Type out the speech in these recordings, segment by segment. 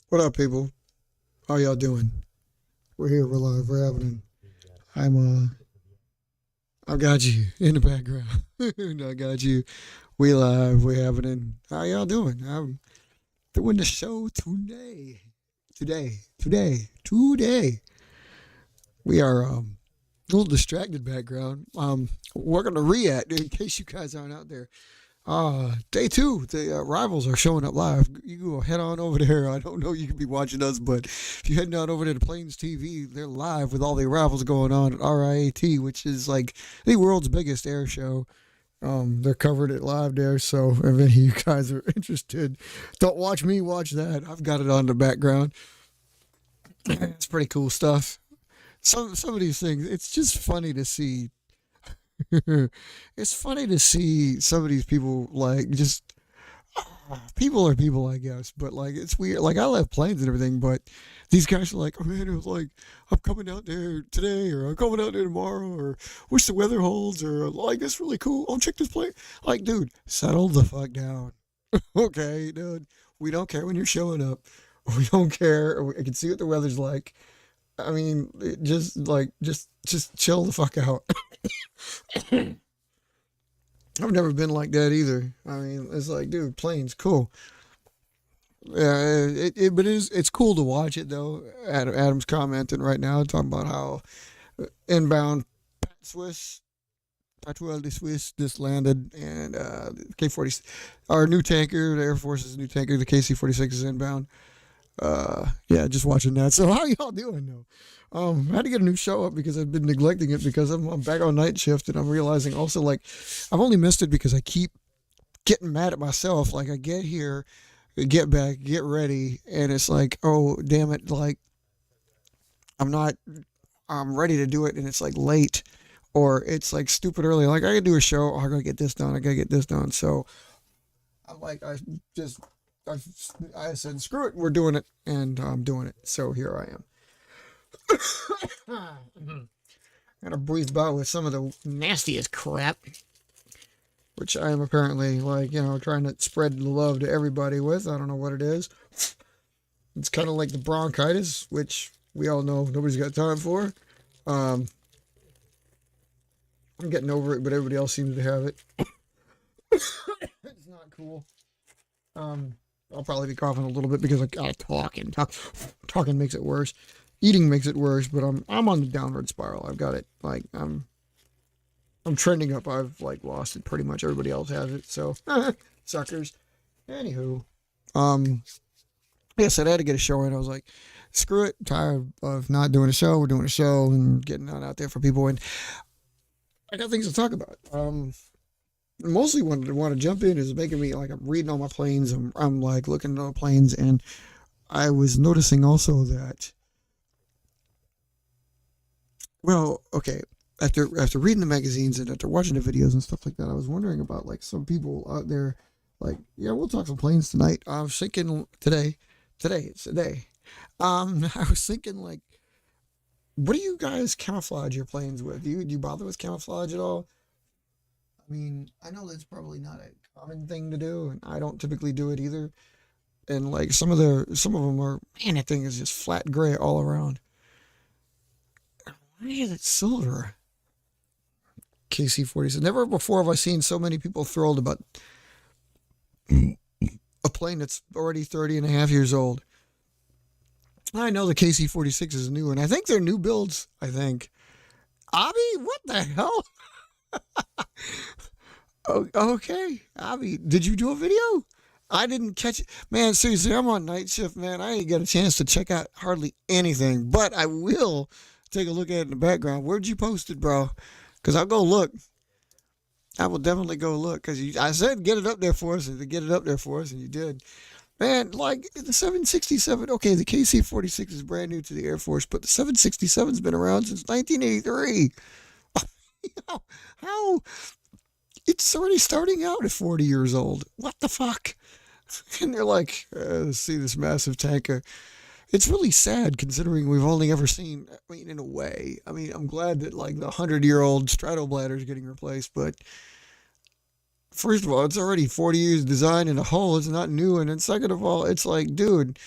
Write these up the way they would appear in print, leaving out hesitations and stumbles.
What up, people? How y'all doing? We're here. We're live. We're happening. I got you in the background. I got you. We live. We're happening. How y'all doing? I'm doing the show today. Today. We are a little distracted background. We're gonna react in case you guys aren't out there. Day two, the rivals are showing up live. You go head on over there. I don't know, you could be watching us, but if you head on over there to Plains TV, they're live with all the rivals going on at RIAT, which is like the world's biggest air show. They're covered it live there, so if any of you guys are interested, don't watch me, watch that. I've got it on the background. It's pretty cool stuff. Some of these things, it's just funny to see. It's funny to see some of these people like just people are people, I guess. But like it's weird. Like I love planes and everything, but these guys are like, oh man, it was like I'm coming out there today, or I'm coming out there tomorrow, or wish the weather holds, or like it's really cool. Oh, check this plane. Like, dude, settle the fuck down. Okay, dude. We don't care when you're showing up. We don't care. I can see what the weather's like. I mean, just chill the fuck out. I've never been like that either. I mean, it's like, dude, planes, cool. Yeah, but it's cool to watch it though. Adam's commenting right now, talking about how inbound Pat Swiss, Patois de Swiss, just landed, and K-40, our new tanker, the Air Force's new tanker, the KC-46 is inbound. Yeah, just watching that. So how y'all doing though? I had to get a new show up because I've been neglecting it because I'm back on night shift, and I'm realizing also like I've only missed it because I keep getting mad at myself. Like I get here, get back, get ready, and it's like, oh damn it, like I'm not, I'm ready to do it, and it's like late, or it's like stupid early. Like I gotta do a show, oh, I gotta get this done, I gotta get this done. So I'm like, just I, I said, screw it, we're doing it, and I'm doing it. So here I am. Gotta breathe by with some of the nastiest crap, which I am apparently like, trying to spread the love to everybody with. I don't know what it is. It's kind of like the bronchitis, which we all know nobody's got time for. Um, I'm getting over it, but everybody else seems to have it. It's not cool. Um, I'll probably be coughing a little bit because I gotta talk and talking makes it worse. Eating makes it worse, but I'm on the downward spiral. I've got it. Like I'm trending up. I've like lost it pretty much. Everybody else has it. So suckers. Anywho, um, like I said, I had to get a show in. I was like, screw it. I'm tired of not doing a show. We're doing a show and getting it out there for people. And I got things to talk about. Mostly what I want to jump in is making me like I'm reading all my planes. I'm like looking at all the planes, and I was noticing also that, well, okay, after reading the magazines and after watching the videos and stuff like that, I was wondering about like some people out there. Like, yeah, we'll talk some planes tonight. I was thinking today it's today. I was thinking like, what do you guys camouflage your planes with? Do you bother with camouflage at all? I mean, I know that's probably not a common thing to do, and I don't typically do it either. And like some of them are, man, that thing is just flat gray all around. Why is it silver? KC-46. Never before have I seen so many people thrilled about a plane that's already 30 and a half years old. I know the KC-46 is new, and I think they're new builds. I think. Abby, what the hell? Oh, okay, Abby, did you do a video? I didn't catch it. Man, seriously, I'm on night shift, man. I ain't got a chance to check out hardly anything, but I will take a look at it in the background. Where'd you post it, bro? Because I'll go look. I will definitely go look because I said get it up there for us and to get it up there for us, and you did. Man, like the 767, okay, the KC-46 is brand new to the Air Force, but the 767's been around since 1983. How it's already starting out at 40 years old. What the fuck? And they're like, see this massive tanker. It's really sad considering we've only ever seen, I mean, in a way. I mean, I'm glad that like the 100-year-old Stratobladder is getting replaced, but first of all, it's already 40 years design in a hole. It's not new. And then second of all, it's like, dude,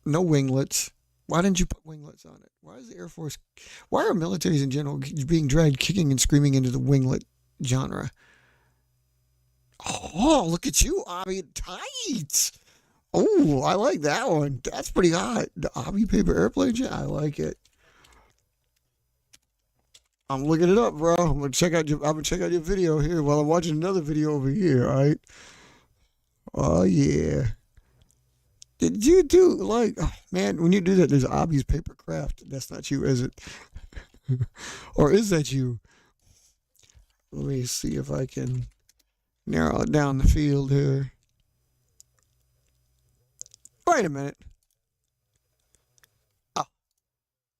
No winglets. Why didn't you put winglets on it? Why is the Air Force, why are militaries in general being dragged kicking and screaming into the winglet genre? Oh, look at you, Abby. Tight. Oh, I like that one. That's pretty hot. The Abby paper airplane jet. I like it. I'm looking it up, bro. I'm gonna check out your video here while I'm watching another video over here, all right? Oh yeah. Did you do like, oh, man, when you do that, there's Abby's paper craft. That's not you, is it? Or is that you? Let me see if I can narrow it down the field here. Wait a minute. Oh,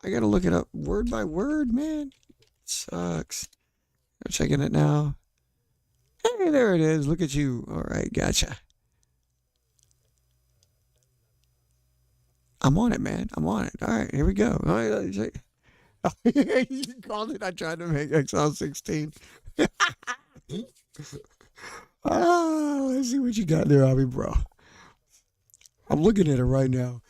I gotta look it up word by word, man. Sucks. I'm checking it now. Hey, there it is. Look at you. All right, gotcha. I'm on it, man. I'm on it. All right, here we go. All right, you called it. I tried to make XL16. Let's see what you got there, Abby, bro. I'm looking at it right now.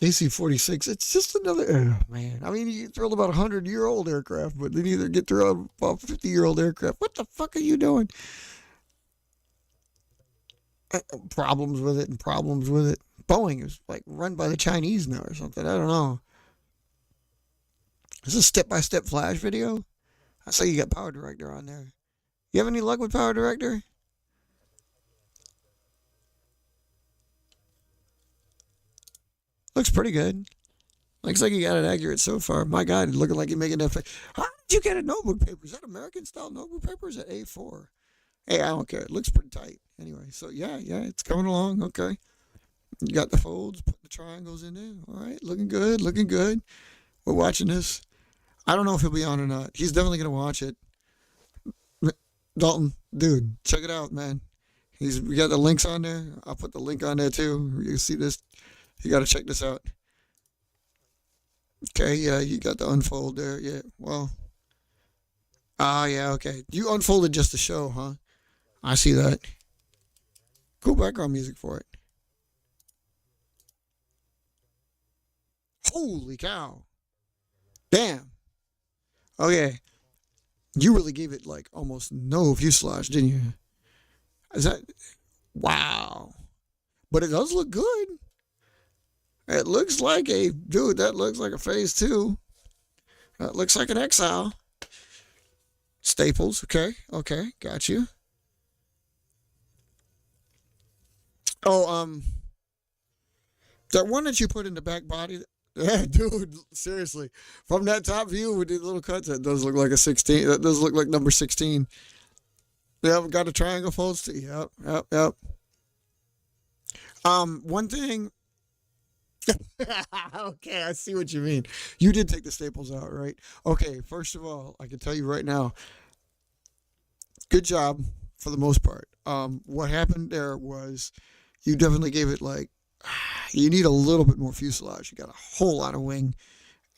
KC-46. It's just another. Oh, man. I mean, you throw about 100-year-old aircraft, but then you either get thrown about 50-year-old aircraft. What the fuck are you doing? Problems with it and problems with it. Boeing is like run by the Chinese now or something. I don't know. Is this a step-by-step flash video? I saw you got Power Director on there. You have any luck with Power Director? Looks pretty good. Looks like you got it accurate so far. My God, looking like you're making that face. How did you get a notebook paper? Is that American style notebook paper? Or is that A4? Hey, I don't care. It looks pretty tight. Anyway, so yeah, it's coming along. Okay. You got the folds, put the triangles in there. All right, looking good, looking good. We're watching this. I don't know if he'll be on or not. He's definitely going to watch it. Dalton, dude, check it out, man. We got the links on there. I'll put the link on there too. You can see this. You got to check this out. Okay, yeah, you got the unfold there. Yeah, well. Yeah, okay. You unfolded just to show, huh? I see that. Cool background music for it. Holy cow. Damn. Okay. You really gave it like almost no fuselage, didn't you? Is that. Wow. But it does look good. It looks like dude, that looks like a phase 2. That looks like an Exile. Staples, okay, got you. Oh, that one that you put in the back body, yeah, dude, seriously. From that top view with the little cuts, that does look like a 16. That does look like number 16. Yep, got a triangle folds too. Yep. One thing. Okay, I see what you mean. You did take the staples out, right? Okay, first of all, I can tell you right now, good job for the most part. What happened there was you definitely gave it like, you need a little bit more fuselage. You got a whole lot of wing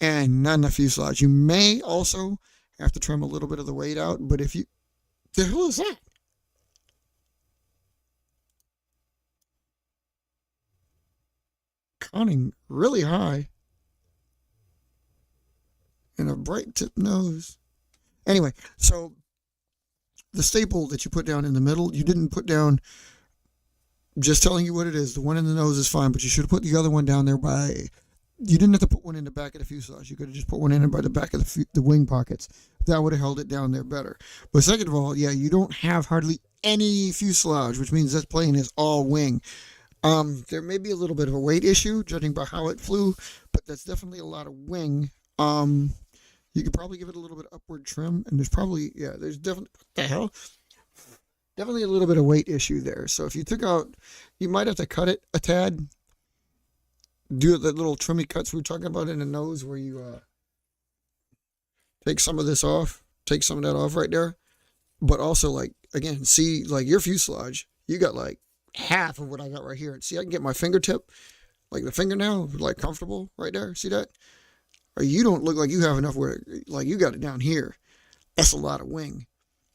and not enough fuselage. You may also have to trim a little bit of the weight out, but if you, the hell is that? Counting really high and a bright tip nose. Anyway, so the staple that you put down in the middle, you didn't put down, just telling you what it is. The one in the nose is fine, but you should have put the other one down there you didn't have to put one in the back of the fuselage. You could have just put one in by the back of the wing pockets. That would have held it down there better. But second of all, yeah, you don't have hardly any fuselage, which means this plane is all wing. There may be a little bit of a weight issue, judging by how it flew, but that's definitely a lot of wing. You could probably give it a little bit of upward trim, and there's definitely, what the hell? Definitely a little bit of weight issue there. So if you took out, you might have to cut it a tad. Do the little trimmy cuts we were talking about in the nose where you take some of this off, take some of that off right there. But also, like, again, see, like your fuselage, you got like half of what I got right here. See, I can get my fingertip, like the fingernail, like comfortable right there. See that? Or you don't look like you have enough where, like you got it down here. That's a lot of wing.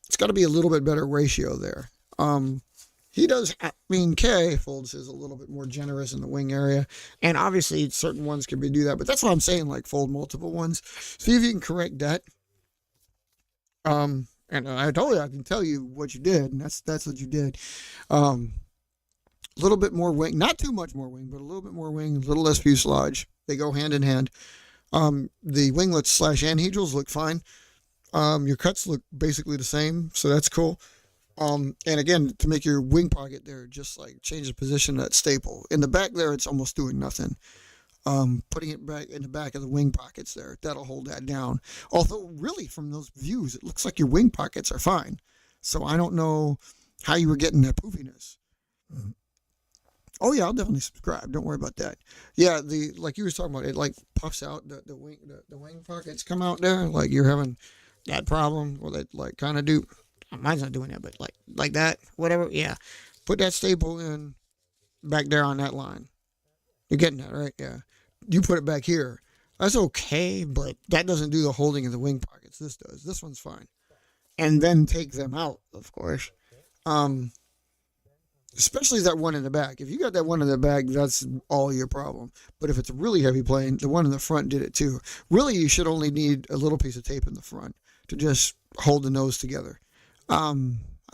It's got to be a little bit better ratio there. he does. I mean, K folds is a little bit more generous in the wing area, and obviously certain ones can be do that. But that's what I'm saying. Like fold multiple ones. See if you can correct that. And I told you I can tell you what you did, and that's what you did. Um, a little bit more wing, not too much more wing, but a little bit more wing, a little less fuselage. They go hand in hand. The winglets slash anhedrals look fine. Your cuts look basically the same, so that's cool. And again, to make your wing pocket there, just like change the position of that staple. In the back there, it's almost doing nothing. Putting it back in the back of the wing pockets there, that'll hold that down. Although, really, from those views, it looks like your wing pockets are fine. So I don't know how you were getting that poofiness. Oh yeah, I'll definitely subscribe. Don't worry about that. Yeah, the like you were talking about, it like puffs out the wing pockets come out there. Like you're having that problem, or that like kind of do. Mine's not doing that, but like that, whatever. Yeah, put that staple in back there on that line. You're getting that right? Yeah. You put it back here. That's okay, but that doesn't do the holding of the wing pockets. This does. This one's fine. And then take them out, of course. Um, Especially that one in the back. If you got that one in the back, that's all your problem. But if it's a really heavy plane, the one in the front did it too. Really, you should only need a little piece of tape in the front to just hold the nose together. I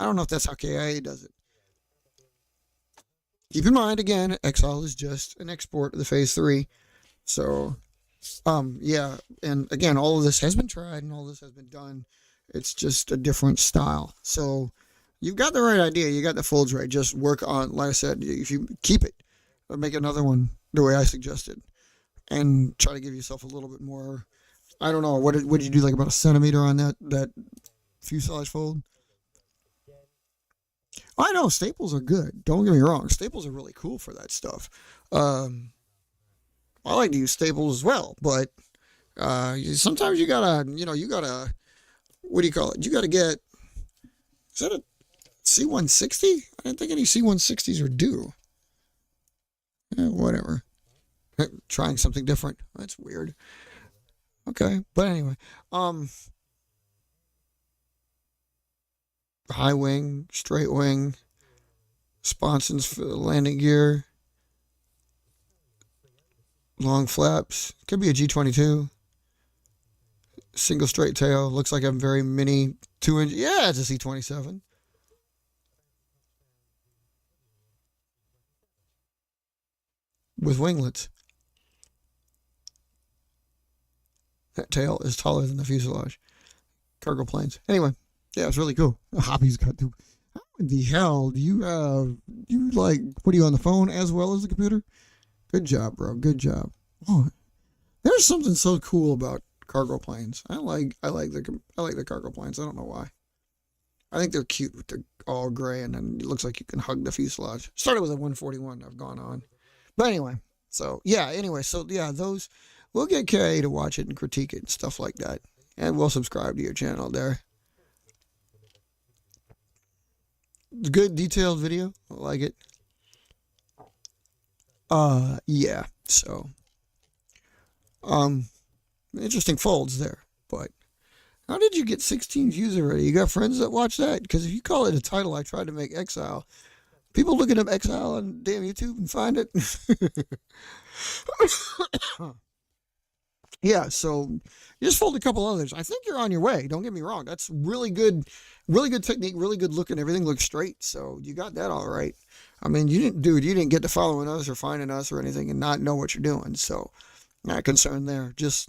don't know if that's how KIA does it. Keep in mind, again, Exile is just an export of the Phase 3. So, yeah. And again, all of this has been tried and all this has been done. It's just a different style. So, you've got the right idea. You got the folds right. Just work on, like I said, if you keep it, or make another one the way I suggested, and try to give yourself a little bit more. I don't know. What did you do? Like about a centimeter on that fuselage fold? I know staples are good. Don't get me wrong. Staples are really cool for that stuff. Um, I like to use staples as well, but sometimes you gotta, what do you call it? You gotta get, is that a C160? I didn't think any C160s are due. Whatever. Trying something different. That's weird. Okay, but anyway, high wing, straight wing, sponsons for the landing gear, long flaps. Could be a G22. Single straight tail. Looks like a very mini 2-inch. Yeah, it's a C27 with winglets. That tail is taller than the fuselage. Cargo planes. Anyway, yeah, it's really cool. Hobby's got to. How in the hell do you have? You like? What are you on the phone as well as the computer? Good job, bro. Good job. Oh, there's something so cool about cargo planes. I like the cargo planes. I don't know why. I think they're cute with the all gray, and then it looks like you can hug the fuselage. Started with a 141. I've gone on, but anyway. So yeah. Anyway. So yeah. Those. We'll get KA to watch it and critique it and stuff like that, and we'll subscribe to your channel there. Good detailed video. I like it. Yeah. So, um, interesting folds there. But how did you get 16 views already? You got friends that watch that? Because if you call it a title, I tried to make Exile. People looking up Exile on damn YouTube and find it. Yeah, so you just fold a couple others. I think you're on your way. Don't get me wrong. That's really good technique, really good looking. Everything looks straight. So you got that all right. I mean, you didn't get to following us or finding us or anything and not know what you're doing. So not concerned there. Just,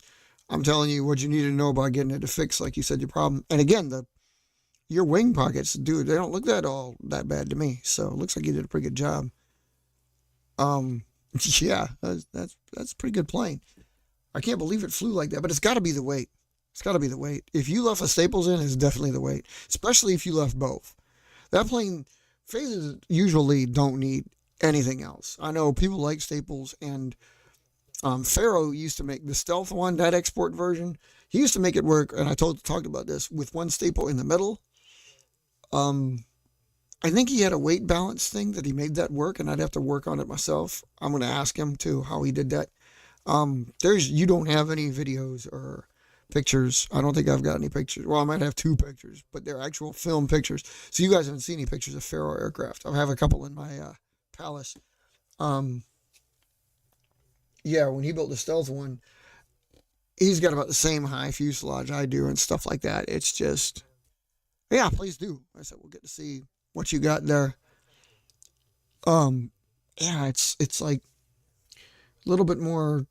I'm telling you what you need to know about getting it to fix, like you said, your problem. And again, your wing pockets, dude, they don't look that bad to me. So it looks like you did a pretty good job. Um, yeah, that's a pretty good plane. I can't believe it flew like that, but it's got to be the weight. It's got to be the weight. If you left a staples in, it's definitely the weight, especially if you left both. That plane, phases usually don't need anything else. I know people like staples, and Pharaoh used to make the stealth one, that export version. He used to make it work, and I talked about this, with one staple in the middle. I think he had a weight balance thing that he made that work, and I'd have to work on it myself. I'm going to ask him too how he did that. You don't have any videos or pictures. I don't think I've got any pictures. Well, I might have two pictures, but they're actual film pictures. So you guys haven't seen any pictures of Faro aircraft. I have a couple in my palace. Um, yeah, when he built the stealth one, he's got about the same high fuselage I do and stuff like that. It's just, yeah, please do. I said we'll get to see what you got there. Yeah, it's like a little bit more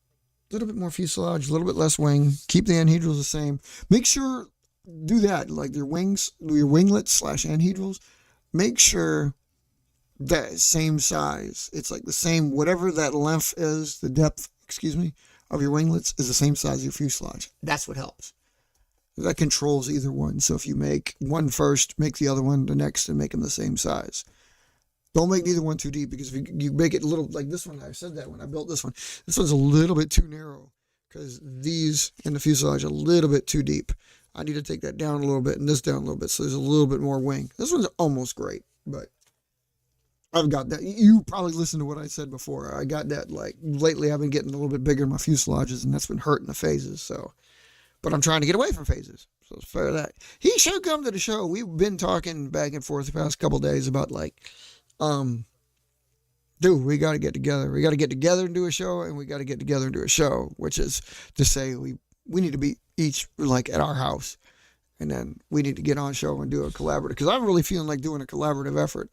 fuselage, a little bit less wing. Keep the anhedrals the same. Make sure do that like your wings, your winglets slash anhedrals. Make sure that same size. It's like the same whatever that length is, the depth, excuse me, of your winglets is the same size as your fuselage. That's what helps. That controls either one. So if you make one first, make the other one the next, and make them the same size. Don't make neither one too deep, because if you make it a little, like this one, I said that when I built this one's a little bit too narrow, because these in the fuselage are a little bit too deep. I need to take that down a little bit and this down a little bit, so there's a little bit more wing. This one's almost great, but I've got that. You probably listened to what I said before. I got that, like, lately I've been getting a little bit bigger in my fuselages, and that's been hurting the phases, so. But I'm trying to get away from phases, so it's fair that. He should come to the show. We've been talking back and forth the past couple days about, like, dude, we got to get together. We got to get together and do a show, and we got to get together and do a show, which is to say we need to be each, like, at our house, and then we need to get on show and do a collaborative, because I'm really feeling like doing a collaborative effort.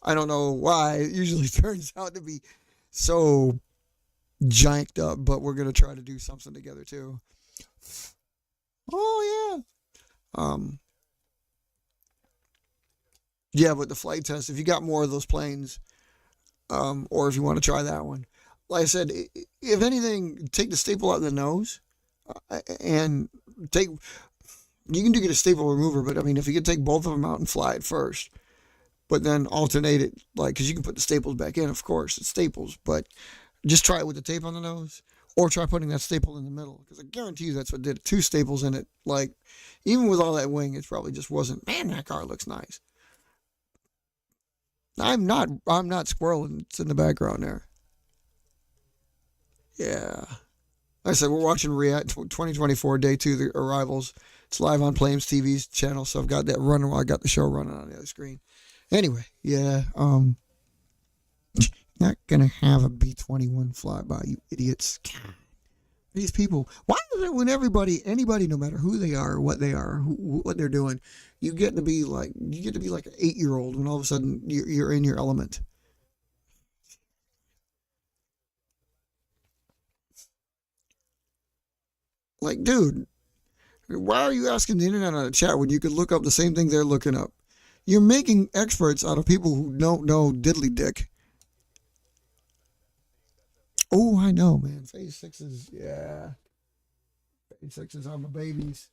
I don't know why. It usually turns out to be so janked up, but we're going to try to do something together, too. Oh, yeah. Yeah, but the flight test, if you got more of those planes, or if you want to try that one, like I said, if anything, take the staple out of the nose, and you can get a staple remover, but I mean, if you could take both of them out and fly it first, but then alternate it, like, because you can put the staples back in, of course, it's staples, but just try it with the tape on the nose, or try putting that staple in the middle, because I guarantee you that's what did it. Two staples in it, like, even with all that wing, it probably just wasn't, man, that car looks nice. I'm not squirreling. It's in the background there. Yeah. Like I said, we're watching React 2024 Day 2, the arrivals. It's live on Flames TV's channel, so I've got that running while I got the show running on the other screen. Anyway, yeah, not gonna have a B-21 flyby, you idiots. God, these people. Why is it when anybody, no matter who they are, what they are, what they're doing, you get to be like an 8-year-old when all of a sudden you're in your element. Like, dude, why are you asking the internet on a chat when you could look up the same thing they're looking up? You're making experts out of people who don't know diddly dick. Oh, I know, man. Phase 6s, yeah. Phase 6s are my babies.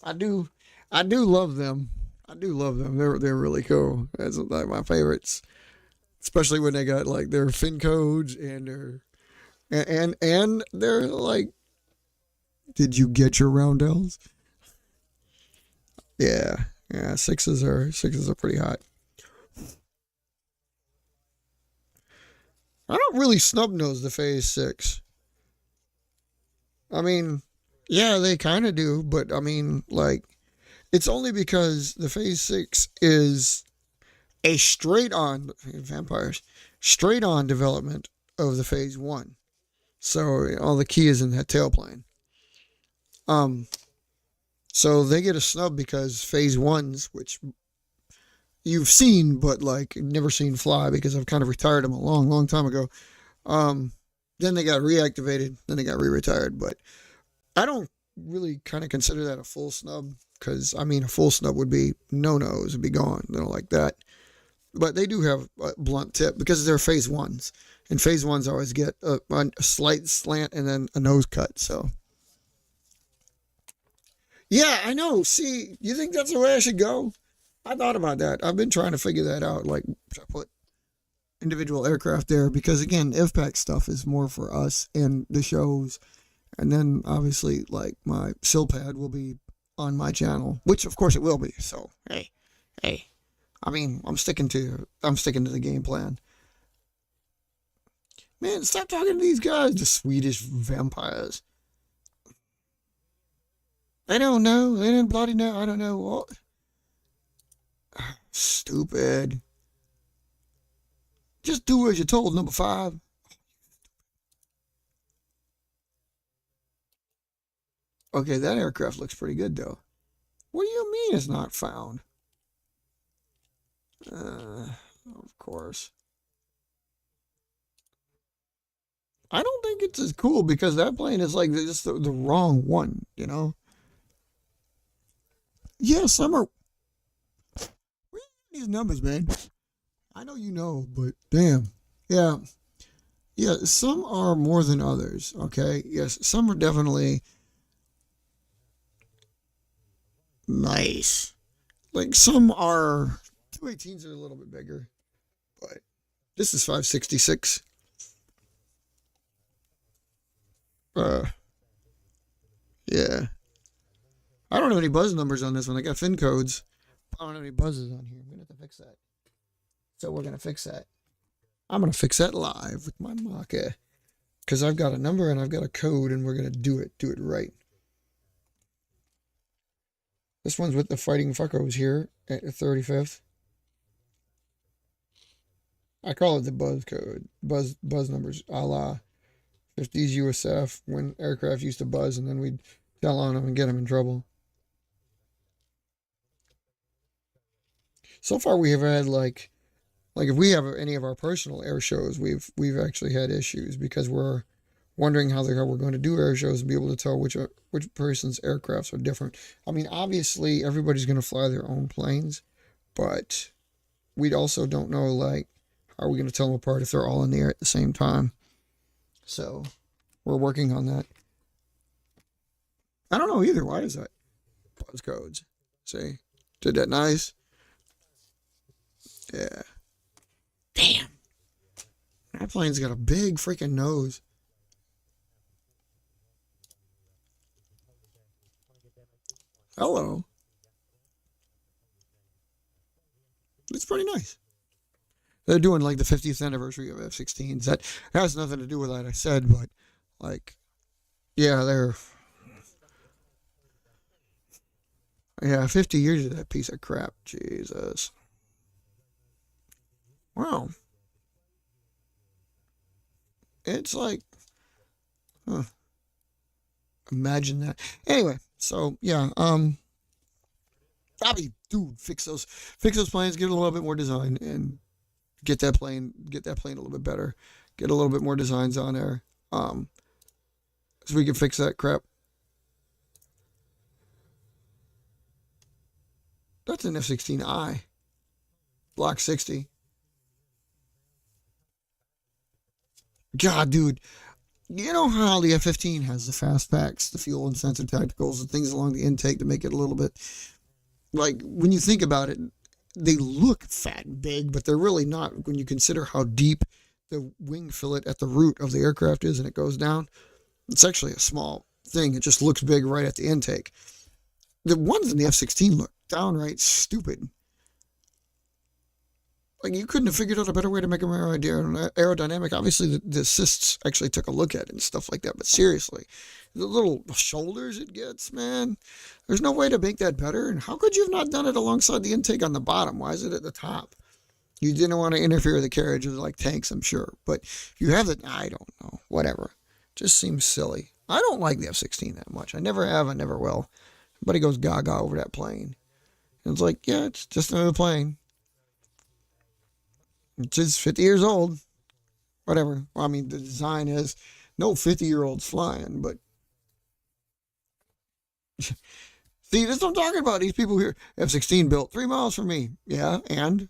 I do love them. I do love them. They're really cool. That's like my favorites. Especially when they got like their fin codes and they're like, did you get your roundels? Yeah. Yeah, sixes are pretty hot. I don't really snub nose the Phase 6. I mean, yeah, they kind of do, but I mean, like, it's only because the Phase 6 is a straight on development of the Phase 1. So all the key is in that tailplane. So they get a snub because Phase 1s, which you've seen, but like never seen fly because I've kind of retired them a long, long time ago. Then they got reactivated, then they got re-retired, but I don't really kind of consider that a full snub, because I mean, a full snub would be no-nos, would be gone. They don't like that. But they do have a blunt tip because they're Phase 1s, and Phase 1s always get a slight slant and then a nose cut. So yeah, I know. See, you think that's the way I should go? I thought about that. I've been trying to figure that out. Like, should I put individual aircraft there? Because again, IVPAC stuff is more for us and the shows. And then obviously, like, my SILPAD will be on my channel, which of course it will be. So hey, I mean, I'm sticking to the game plan. Man, stop talking to these guys, the Swedish vampires. They don't know. They didn't bloody know. I don't know what. Stupid. Just do as you're told, number five. Okay, that aircraft looks pretty good, though. What do you mean it's not found? Of course. I don't think it's as cool because that plane is like just the wrong one, you know? Yeah, some are. Where are these numbers, man? I know you know, but damn. Yeah. Yeah, some are more than others, okay? Yes, some are definitely nice. Like some are 218s are a little bit bigger, but this is 566. Uh yeah. I don't have any buzz numbers on this one. I got fin codes. I don't have any buzzes on here. I'm gonna have to fix that. So we're gonna fix that. I'm gonna fix that live with my marker. Because I've got a number and I've got a code and we're gonna do it right. This one's with the Fighting Fuckos here at the 35th. I call it the buzz code. Buzz numbers a la 50s USF when aircraft used to buzz and then we'd tell on them and get them in trouble. So far we have had like if we have any of our personal air shows, we've actually had issues because we're wondering how we're going to do air shows and be able to tell which person's aircrafts are different. I mean, obviously everybody's going to fly their own planes, but we also don't know like how are we going to tell them apart if they're all in the air at the same time. So we're working on that. I don't know either. Why is that? Buzz codes. See, did that nice? Yeah. Damn. That plane's got a big freaking nose. Hello. It's pretty nice. They're doing like the 50th anniversary of F-16s. That has nothing to do with that I said, but like, yeah, they're 50 years of that piece of crap. Jesus. Wow. It's like, huh, imagine that. Anyway, so yeah, Bobby, dude, fix those planes, get a little bit more design, and get that plane a little bit better, get a little bit more designs on there, so we can fix that crap. That's an F-16I, Block 60. God, dude, you know how the F-15 has the fast packs, the fuel and sensor tacticals, and things along the intake to make it a little bit like when you think about it, they look fat and big, but they're really not when you consider how deep the wing fillet at the root of the aircraft is and it goes down. It's actually a small thing. It just looks big right at the intake. The ones in the F-16 look downright stupid. Like you couldn't have figured out a better way to make them aerodynamic. Obviously, the assists actually took a look at it and stuff like that. But seriously, the little shoulders it gets, man, there's no way to make that better. And how could you have not done it alongside the intake on the bottom? Why is it at the top? You didn't want to interfere with the carriage of like tanks, I'm sure. But if you have it, I don't know. Whatever. Just seems silly. I don't like the F-16 that much. I never have. I never will. Everybody goes gaga over that plane. And it's like, yeah, it's just another plane. It's just 50 years old. Whatever. Well, I mean, the design is no 50-year-olds flying, but see, that's what I'm talking about. These people here, F-16 built 3 miles from me. Yeah, and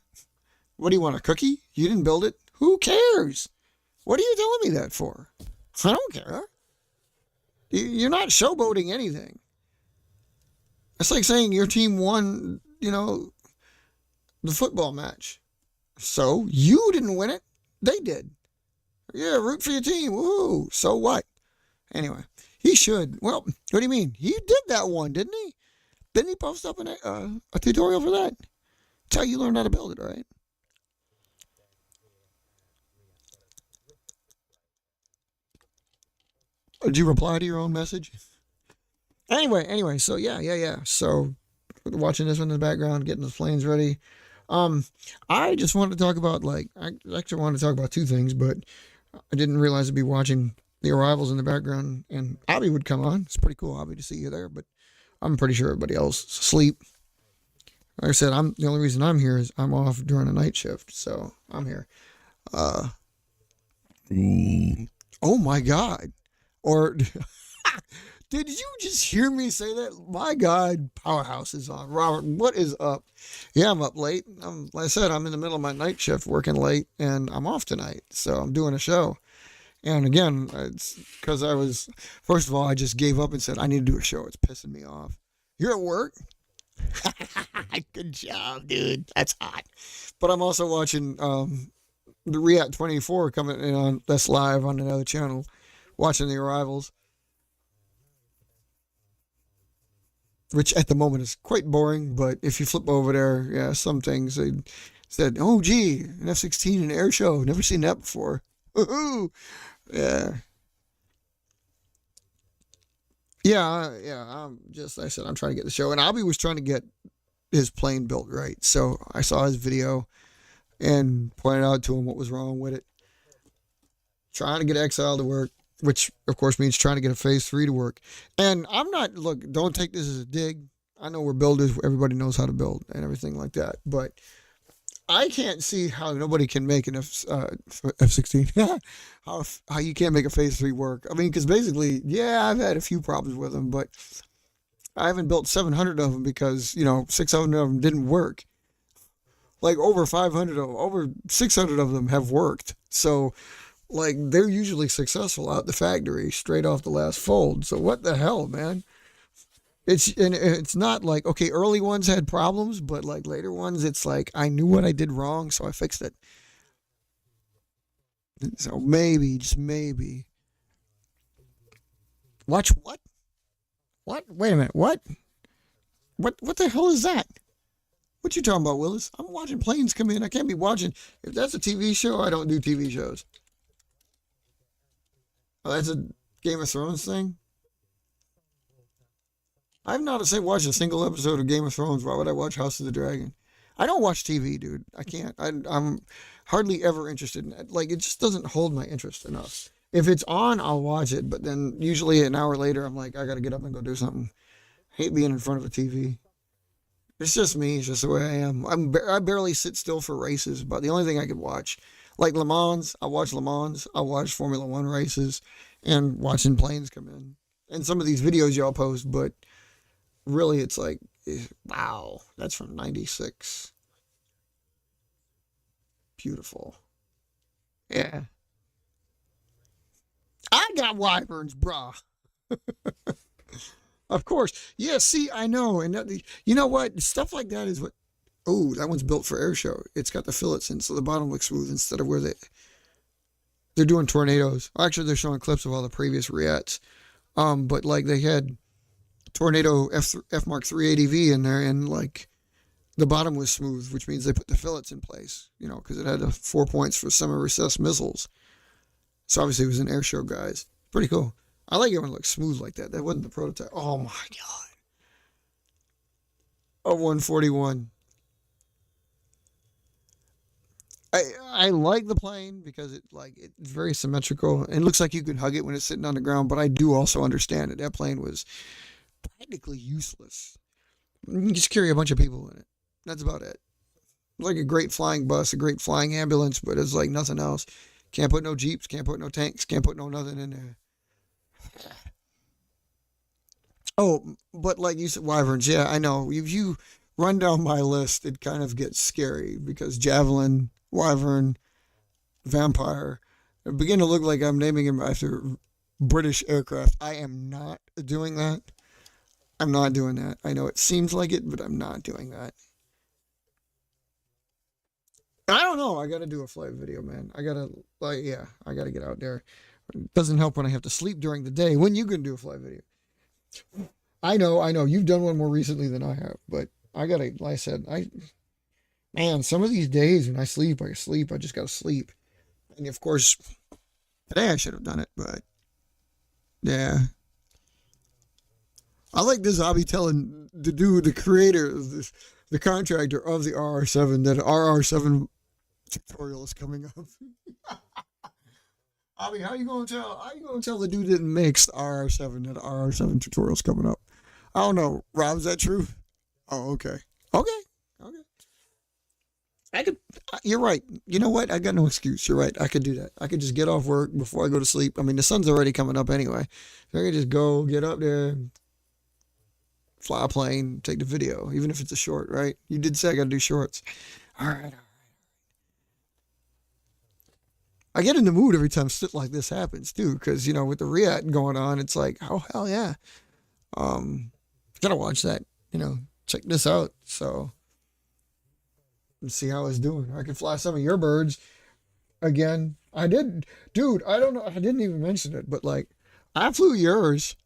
what do you want, a cookie? You didn't build it? Who cares? What are you telling me that for? I don't care. You're not showboating anything. It's like saying your team won, the football match. So you didn't win it. They did. Yeah, root for your team. Woo. So what? Anyway, he should. Well, what do you mean? He did that one, didn't he? Didn't he post up a tutorial for that? That's how you learned how to build it, right? Did you reply to your own message? Anyway, so yeah. So watching this one in the background, getting the planes ready. Um, I just wanted to talk about I actually wanted to talk about two things, but I didn't realize I'd be watching the arrivals in the background, and Abby would come on. It's pretty cool, Abby, to see you there, but I'm pretty sure everybody else is asleep. Like I said, I'm the only reason I'm here is I'm off during a night shift, so I'm here. Uh, oh my God! Or did you just hear me say that? My God, Powerhouse is on. Robert, what is up? Yeah, I'm up late. Like I said, I'm in the middle of my night shift, working late, and I'm off tonight, so I'm doing a show. And again, it's because first of all, I just gave up and said, I need to do a show. It's pissing me off. You're at work? Good job, dude. That's hot. But I'm also watching the React 24 coming in on that's live on another channel, watching the arrivals, which at the moment is quite boring. But if you flip over there, yeah, some things they said, oh, gee, an F-16 in an air show. Never seen that before. Woohoo! Yeah. Yeah. I said, I'm trying to get the show. And Albie was trying to get his plane built right. So I saw his video and pointed out to him what was wrong with it. Trying to get Exile to work, which of course means trying to get a Phase 3 to work. And I'm not, look, don't take this as a dig. I know we're builders. Everybody knows how to build and everything like that. But I can't see how nobody can make an F-16. how you can't make a Phase 3 work. I mean, because basically, yeah, I've had a few problems with them, but I haven't built 700 of them because, 600 of them didn't work. Like over 500 of them, over 600 of them have worked. So, like, they're usually successful out the factory straight off the last fold. So what the hell, man? It's not like, okay, early ones had problems, but like later ones, it's like I knew what I did wrong, so I fixed it. So maybe, just maybe. Watch what? What? Wait a minute. What? What the hell is that? What you talking about, Willis? I'm watching planes come in. I can't be watching. If that's a TV show, I don't do TV shows. Oh, that's a Game of Thrones thing? I've not say watched a single episode of Game of Thrones. Why would I watch House of the Dragon? I don't watch TV, dude. I can't. I'm hardly ever interested in it. Like, it just doesn't hold my interest enough. If it's on, I'll watch it, but then usually an hour later, I'm like, I gotta get up and go do something. Hate being in front of a TV. It's just me. It's just the way I am. I barely sit still for races, but the only thing I could watch, like Le Mans, I watch Le Mans. I watch Formula One races, and watching planes come in, and some of these videos y'all post. But really, it's like, wow, that's from '96. Beautiful. Yeah, I got wyverns, brah. Of course. Yeah, see, I know. And you know what? Stuff like that is what. Oh, that one's built for air show. It's got the fillets in, so the bottom looks smooth instead of where they're doing tornadoes. Actually, they're showing clips of all the previous Riats. But like they had Tornado F Mark 380V in there, and like the bottom was smooth, which means they put the fillets in place, because it had the 4 points for semi-recessed missiles. So obviously it was an air show, guys. Pretty cool. I like it when it looks smooth like that. That wasn't the prototype. Oh my God. A 141. I like the plane because it's very symmetrical and it looks like you can hug it when it's sitting on the ground, but I do also understand that plane was practically useless. You can just carry a bunch of people in it. That's about it. Like a great flying bus, a great flying ambulance, but it's like nothing else. Can't put no jeeps, can't put no tanks, can't put no nothing in there. Oh, but like you said, wyverns. Yeah, I know. If you run down my list, it kind of gets scary because javelin, wyvern, vampire, begin to look like I'm naming him after British aircraft. I am not doing that. I'm not doing that. I know it seems like it, but I'm not doing that. I don't know. I got to do a flight video, man. I got to get out there. It doesn't help when I have to sleep during the day. When you gonna do a flight video? I know. You've done one more recently than I have, but I gotta. Like I said, man, some of these days when I sleep. I just gotta sleep. And of course, today I should have done it, but Yeah. I like this. I'll be telling the dude, the creator, the contractor of the RR7, that RR7 tutorial is coming up. I mean, how you gonna tell? How you gonna tell the dude that makes the RR7 that the RR7 tutorial is coming up? I don't know. Rob, is that true? Oh, okay. Okay. Okay. I could. You're right. You know what? I got no excuse. You're right. I could do that. I could just get off work before I go to sleep. I mean, the sun's already coming up anyway. So I could just go get up there, fly a plane, take the video, even if it's a short. Right? You did say I got to do shorts. All right. I get in the mood every time shit like this happens too, because with the React going on, it's like, oh hell yeah, um, gotta watch that. Check this out. So let's see how it's doing. I can fly some of your birds again. I did, dude. I don't know. I didn't even mention it, but like, I flew yours.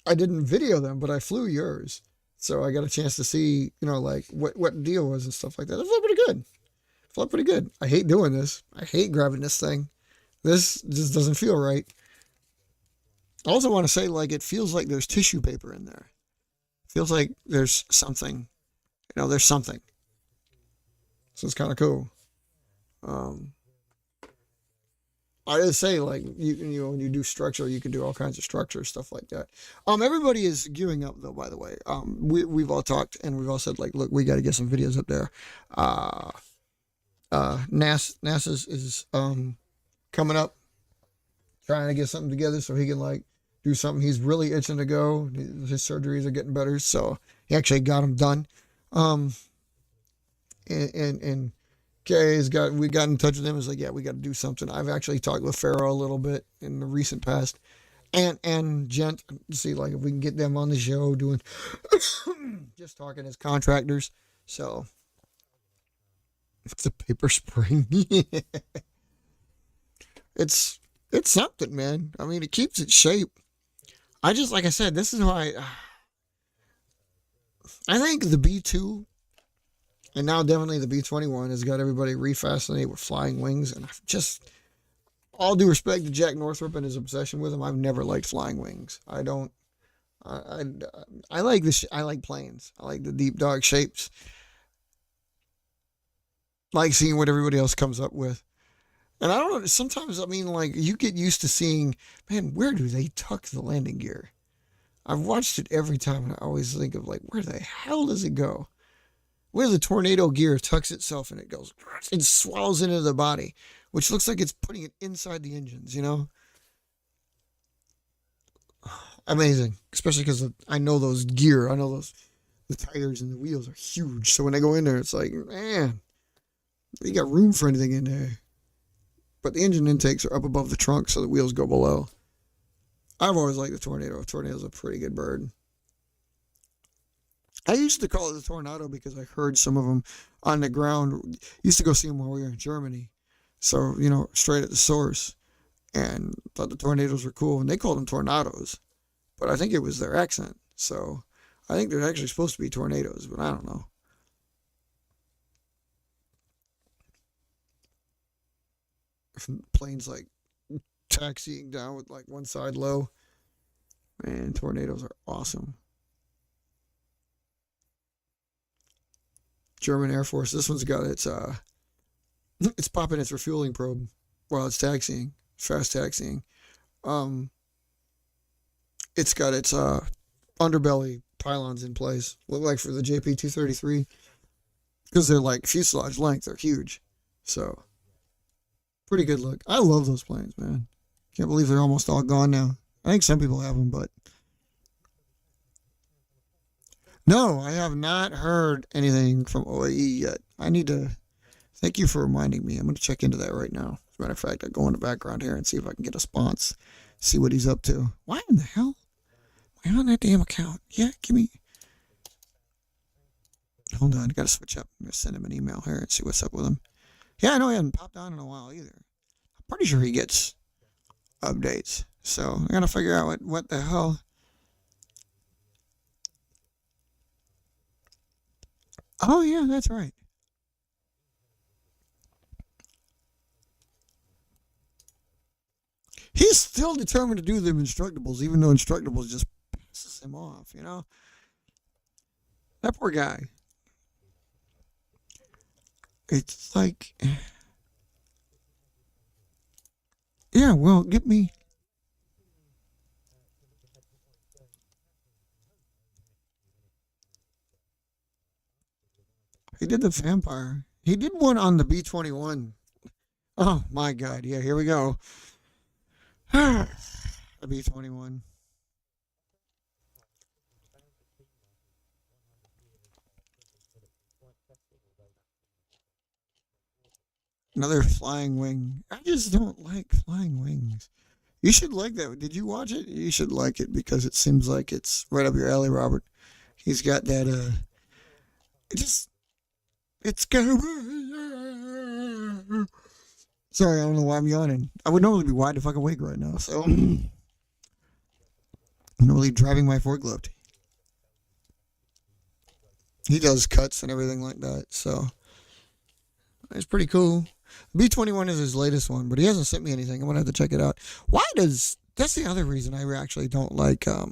I didn't video them, but I flew yours. So I got a chance to see, like what the deal was and stuff like that. It felt pretty good. Felt pretty good. I hate doing this. I hate grabbing this thing. This just doesn't feel right. I also want to say, like, it feels like there's tissue paper in there. Feels like there's something. There's something. So it's kind of cool. Um, I did say, like, when you do structure, you can do all kinds of structure stuff like that. Everybody is gearing up though. By the way, we've all talked and we've all said, like, look, we got to get some videos up there. NASA's is coming up, trying to get something together so he can like do something. He's really itching to go. His surgeries are getting better, so he actually got them done. Um, and Kay's we got in touch with him. It's like, yeah, we got to do something. I've actually talked with Pharaoh a little bit in the recent past, and Gent to see like if we can get them on the show doing just talking as contractors. So it's a paper spring. it's it's something, man. I mean, it keeps its shape. I just like I said, this is why I think the B2 and now definitely the B-21 has got everybody refascinated with flying wings, and I've just all due respect to Jack Northrop and his obsession with them, I've never liked flying wings. I don't. I, I like this. I like planes. I like the deep dark shapes. Like seeing what everybody else comes up with. And I don't know. Sometimes I mean, like you get used to seeing, man, where do they tuck the landing gear? I've watched it every time, and I always think of like, where the hell does it go? Where the tornado gear tucks itself and it goes, it swallows into the body, which looks like it's putting it inside the engines. Amazing, especially because I know those gear, I know the tires and the wheels are huge. So when they go in there, it's like, man, you got room for anything in there. But the engine intakes are up above the trunk, so the wheels go below. I've always liked the tornado. A tornado's a pretty good bird. I used to call it the tornado because I heard some of them on the ground. Used to go see them while we were in Germany. So, straight at the source. And thought the tornadoes were cool. And they called them tornadoes. But I think it was their accent. So I think they're actually supposed to be tornadoes, but I don't know. Planes like taxiing down with like one side low. Man, tornadoes are awesome. German Air Force. This one's got it's popping its refueling probe while it's taxiing, fast taxiing. Um, it's got its underbelly pylons in place. Look like for the JP-233 because they're like fuselage length. They're huge, so pretty good look. I love those planes, man. Can't believe they're almost all gone now. I think some people have them, but no, I have not heard anything from OAE yet. I need to. Thank you for reminding me. I'm going to check into that right now. As a matter of fact, I'll go in the background here and see if I can get a response. See what he's up to. Why in the hell am I on that damn account? Yeah, give me. Hold on, I got to switch up. I'm going to send him an email here and see what's up with him. Yeah, I know he hasn't popped on in a while either. I'm pretty sure he gets updates. So I got to figure out what the hell. Oh, yeah, that's right. He's still determined to do them Instructables, even though Instructables just pisses him off, you know? That poor guy. It's like, yeah, well, get me. He did the vampire. He did one on the B-21. Oh, my God. Yeah, here we go. The B-21. Another flying wing. I just don't like flying wings. You should like that. Did you watch it? You should like it because it seems like it's right up your alley, Robert. He's got that, it just, it's gonna. Sorry, I don't know why I'm yawning. I would normally be wide the fucking awake right now, so I'm normally driving my forklift. He does cuts and everything like that, so it's pretty cool. B-21 is his latest one, but he hasn't sent me anything. I'm gonna have to check it out. Why does that's the other reason I actually don't like I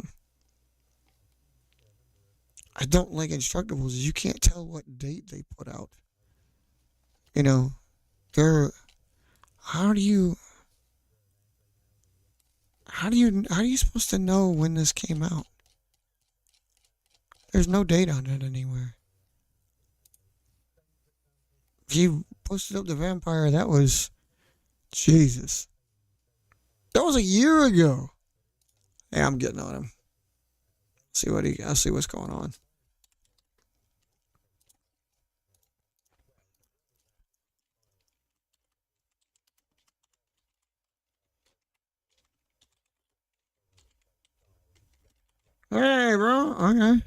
don't like Instructables is you can't tell what date they put out. You know, they're how do you how are you supposed to know when this came out? There's no date on it anywhere. He posted up the vampire. That was Jesus. That was a year ago. Hey, I'm getting on him. I'll see what's going on. Hey, bro. Okay.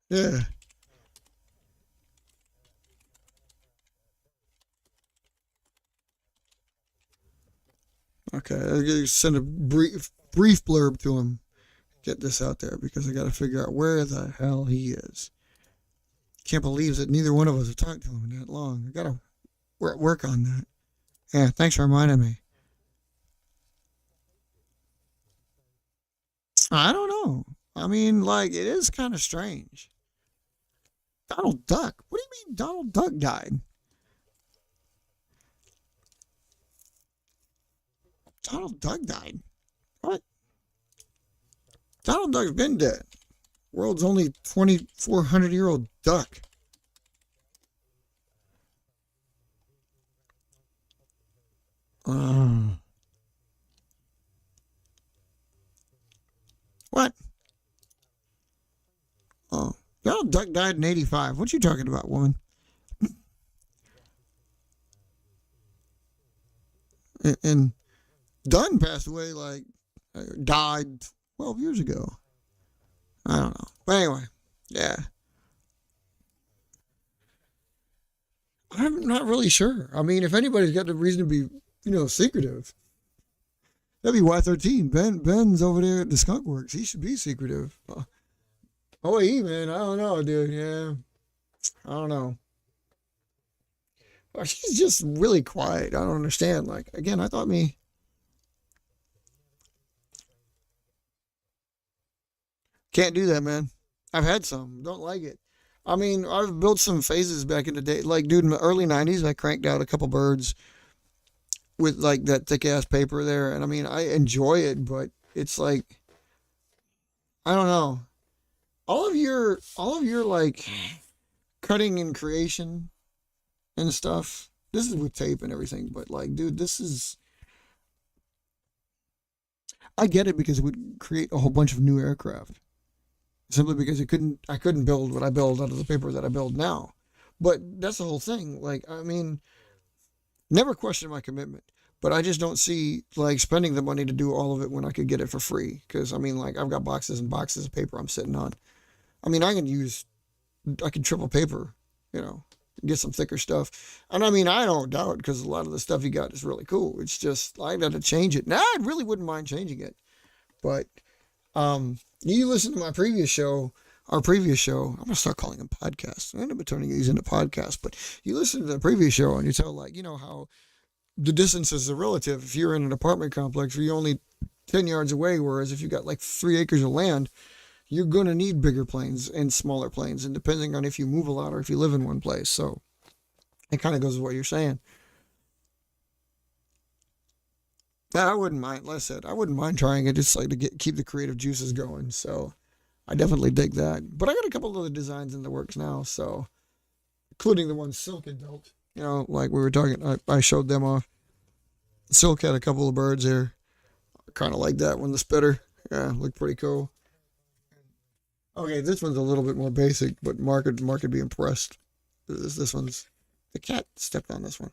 Yeah. Okay. I'll send a brief blurb to him. Get this out there because I got to figure out where the hell he is. Can't believe that neither one of us have talked to him in that long. I got to work on that. Yeah. Thanks for reminding me. I don't know. I mean, like, it is kind of strange. Donald Duck? What do you mean Donald Duck died? Donald Duck died? What? Donald Duck's been dead. World's only 2,400-year-old duck. Uh, what? Oh, Donald Duck died in '85. What you talking about, woman? And Dunn passed away died 12 years ago. I don't know. But anyway, yeah. I'm not really sure. I mean, if anybody's got the reason to be, secretive, that'd be Y13. Ben's over there at the Skunk Works. He should be secretive. Oh, man, I don't know, dude. Yeah, I don't know. She's just really quiet. I don't understand. Like, again, I thought me. Can't do that, man. I've had some. Don't like it. I mean, I've built some phases back in the day. Like, dude, in the early '90s, I cranked out a couple birds with like that thick ass paper there, and I mean, I enjoy it, but it's like I don't know. All of your like cutting and creation and stuff. This is with tape and everything, but like, dude, this is. I get it because it would create a whole bunch of new aircraft. Simply because I couldn't build what I build out of the paper that I build now. But that's the whole thing. Like, I mean, never question my commitment. But I just don't see like spending the money to do all of it when I could get it for free. Because I mean, like I've got boxes and boxes of paper I'm sitting on. I mean, I can triple paper, you know, get some thicker stuff. And I mean, I don't doubt because a lot of the stuff you got is really cool. It's just I got to change it. Now I really wouldn't mind changing it. But you listen to my previous show, our previous show. I'm gonna start calling them podcasts. I'm gonna be turning these into podcasts. But you listen to the previous show and you tell, like, how the distances are relative. If you're in an apartment complex, you're only 10 yards away, whereas if you got like 3 acres of land, you're gonna need bigger planes and smaller planes, and depending on if you move a lot or if you live in one place. So it kind of goes with what you're saying. Yeah, I wouldn't mind. Like I said, I wouldn't mind trying it, just like to keep the creative juices going. So I definitely dig that. But I got a couple other designs in the works now, so including the one Silk had built. Like we were talking, I showed them off. Silk had a couple of birds there, kind of like that one, the spitter. Yeah, looked pretty cool. Okay, this one's a little bit more basic, but Mark would be impressed. This one's the cat stepped on this one.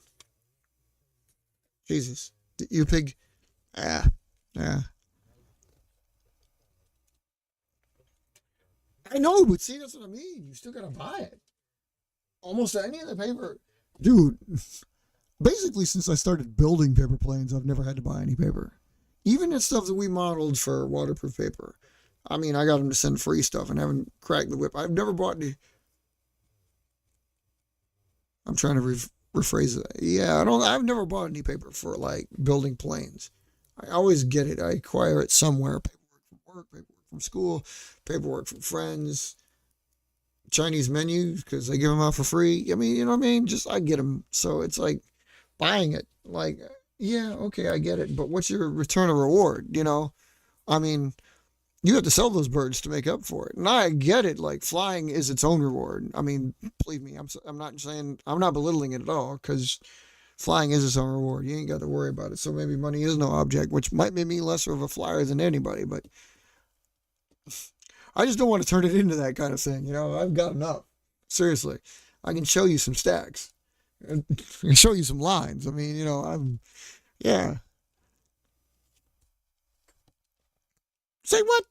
Jesus, you pig. Ah, yeah. I know, but see, that's what I mean. You still gotta buy it. Almost any of the paper, dude. Basically, since I started building paper planes, I've never had to buy any paper. Even the stuff that we modeled for waterproof paper. I mean, I got them to send free stuff and haven't cracked the whip. I've never bought any. I'm trying to rephrase that. Yeah, I don't. I've never bought any paper for like building planes. I always get it. I acquire it somewhere. Paperwork from work, paperwork from school, paperwork from friends. Chinese menus because they give them out for free. I mean, you know what I mean? Just I get them. So it's like buying it. Like, yeah, okay, I get it. But what's your return of reward? I mean, you have to sell those birds to make up for it. And I get it. Like flying is its own reward. I mean, believe me, I'm not saying I'm not belittling it at all because flying is its own reward. You ain't got to worry about it. So maybe money is no object, which might make me lesser of a flyer than anybody. But I just don't want to turn it into that kind of thing. I've got enough. Seriously, I can show you some stacks. I can show you some lines. I mean, yeah. Say what?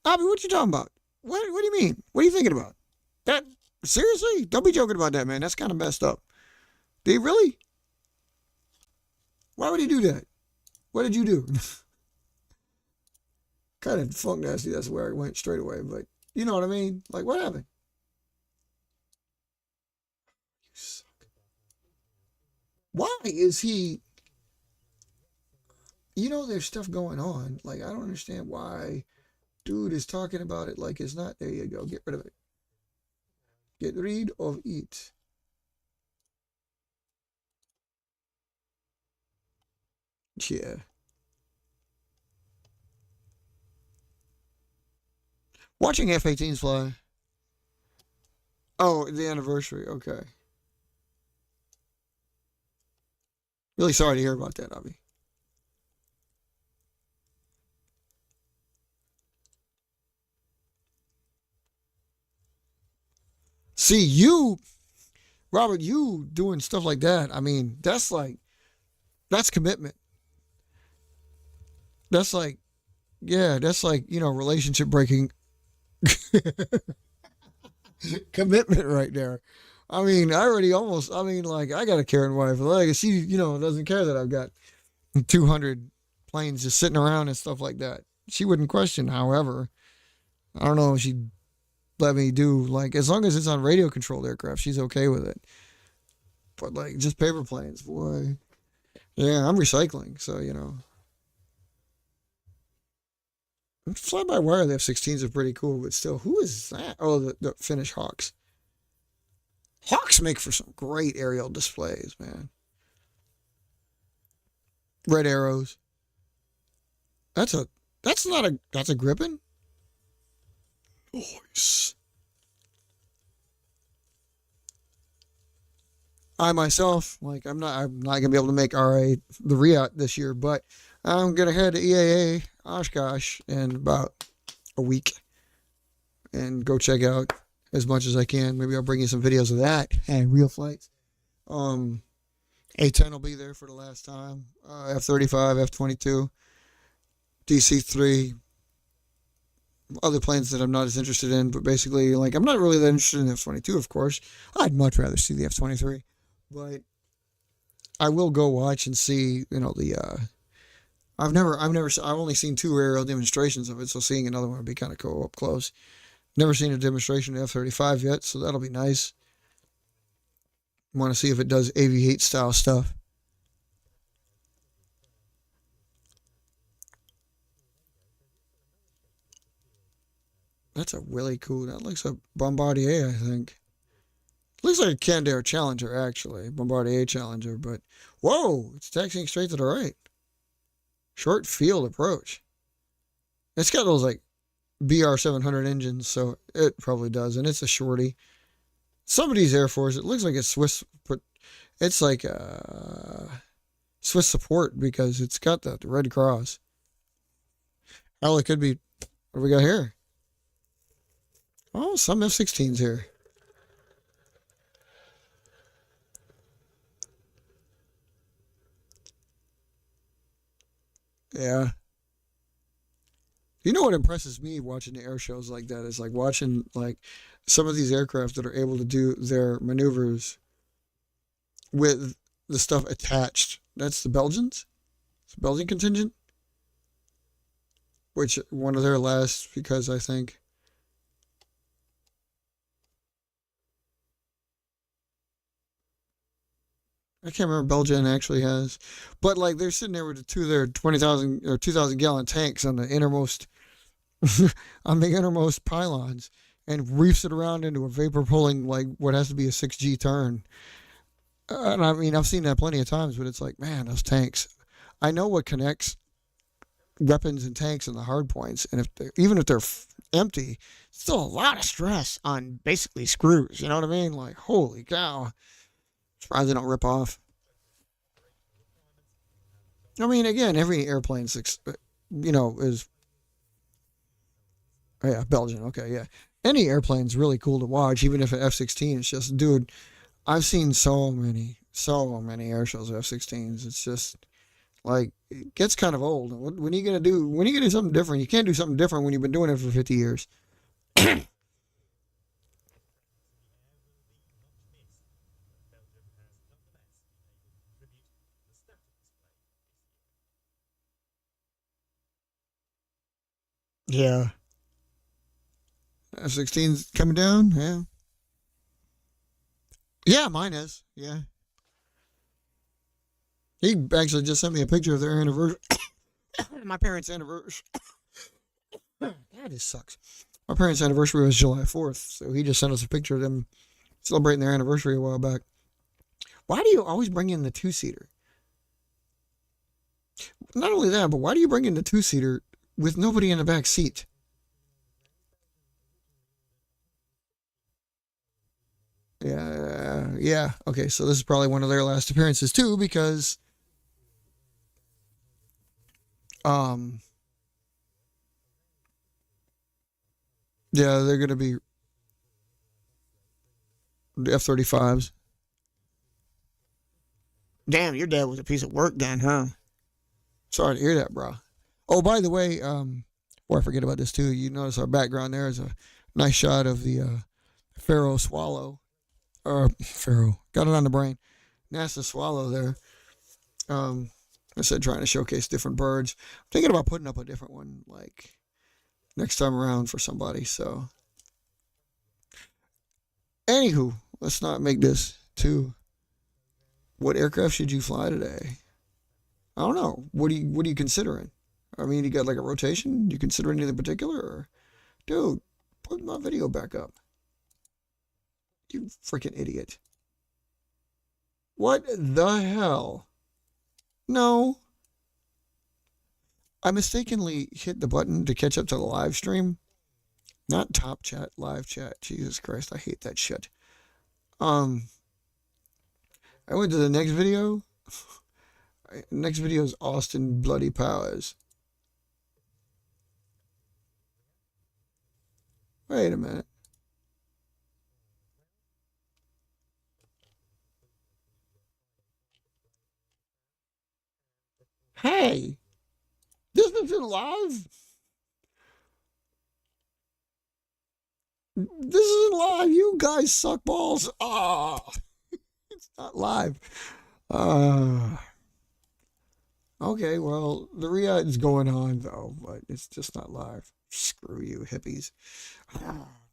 Abby, what you talking about? What do you mean? What are you thinking about? That, seriously? Don't be joking about that, man. That's kind of messed up. Did he really? Why would he do that? What did you do? Kind of funk nasty. That's where I went straight away. But you know what I mean? Like, what happened? You suck. Why is he? There's stuff going on. Like, I don't understand why dude is talking about it like it's not. There you go. Get rid of it. Get rid of it. Yeah. Watching F-18s fly. Oh, the anniversary. Okay. Really sorry to hear about that, Abby. See, Robert, you doing stuff like that. I mean, that's commitment. That's like, yeah, that's like, relationship breaking commitment right there. I mean, I mean, like, I got a caring wife. Like, she, doesn't care that I've got 200 planes just sitting around and stuff like that. She wouldn't question, however. I don't know if she'd let me do, like, as long as it's on radio controlled aircraft, she's okay with it. But, like, just paper planes, boy. Yeah, I'm recycling, so, Fly by wire, the F-16s are pretty cool, but still, who is that? Oh, the Finnish Hawks. Hawks make for some great aerial displays, man. Red arrows. That's a that's a Gripen. Nice. I myself, like, I'm not gonna be able to make RA the Riot this year, but I'm gonna head to EAA Oshkosh in about a week and go check out as much as I can. Maybe I'll bring you some videos of that and real flights. Um, A-10 will be there for the last time. F-35, F-22, DC-3, other planes that I'm not as interested in, but basically, like, I'm not really that interested in F-22, of course. I'd much rather see the F-23, but I will go watch and see, I've only seen two aerial demonstrations of it, so seeing another one would be kind of cool up close. Never seen a demonstration of F-35 yet, so that'll be nice. Want to see if it does AV-8 style stuff. That's a really cool. That looks a Bombardier, I think. Looks like a Canadair Challenger, actually. Bombardier Challenger, but whoa, it's taxiing straight to the right. Short field approach. It's got those like BR 700 engines, so it probably does, and it's a shorty. Some of these Air Force, it looks like it's Swiss, but it's like Swiss support because it's got the Red Cross. Hell, it could be. What do we got here? Oh, some F-16s here. Yeah. You know what impresses me watching the air shows like that is like watching like some of these aircraft that are able to do their maneuvers with the stuff attached. That's the Belgians. It's the Belgian contingent, which one of their last because I think I can't remember Belgium actually has, but like they're sitting there with the two of their 20,000 or 2,000 gallon tanks on the innermost on the innermost pylons and reefs it around into a vapor pulling like what has to be a 6G turn. And I mean I've seen that plenty of times, but it's like man, those tanks. I know what connects weapons and tanks and the hard points, and even if they're empty, still a lot of stress on basically screws. You know what I mean? Like holy cow! Surprised they don't rip off. I mean, again, every airplane, is oh, yeah, Belgian. Okay, yeah. Any airplane's really cool to watch, even if an F-16. It's just, dude, I've seen so many air shows of F-16s. It's just like it gets kind of old. When are you gonna do? When are you gonna do something different? You can't do something different when you've been doing it for 50 years. Yeah. F-16's coming down. Yeah. Yeah, mine is. Yeah. He actually just sent me a picture of their anniversary. My parents' anniversary. God, this sucks. My parents' anniversary was July 4th, so he just sent us a picture of them celebrating their anniversary a while back. Why do you always bring in the two seater? Not only that, but why do you bring in the two seater with nobody in the back seat? Yeah, yeah. Okay, so this is probably one of their last appearances too, because um, yeah, they're gonna be the F-35s. Damn, your dad was a piece of work then, huh? Sorry to hear that, bro. Oh, by the way, before I forget about this too, you notice our background there is a nice shot of the Pharaoh swallow, or Pharaoh. Got it on the brain. NASA swallow there. Um, I said trying to showcase different birds. I'm thinking about putting up a different one like next time around for somebody. So, anywho, let's not make this too. What aircraft should you fly today? I don't know. What are you considering? I mean, you got like a rotation? You consider anything particular? Or, dude, put my video back up. You freaking idiot. What the hell? No. I mistakenly hit the button to catch up to the live stream. Not top chat, live chat. Jesus Christ, I hate that shit. Um, I went to the next video. Next video is Austin Bloody Powers. Wait a minute. Hey, this isn't live. This isn't live. You guys suck balls. Ah, it's not live. Uh, Okay, well, the Riyadh is going on though, but it's just not live. Screw you, hippies.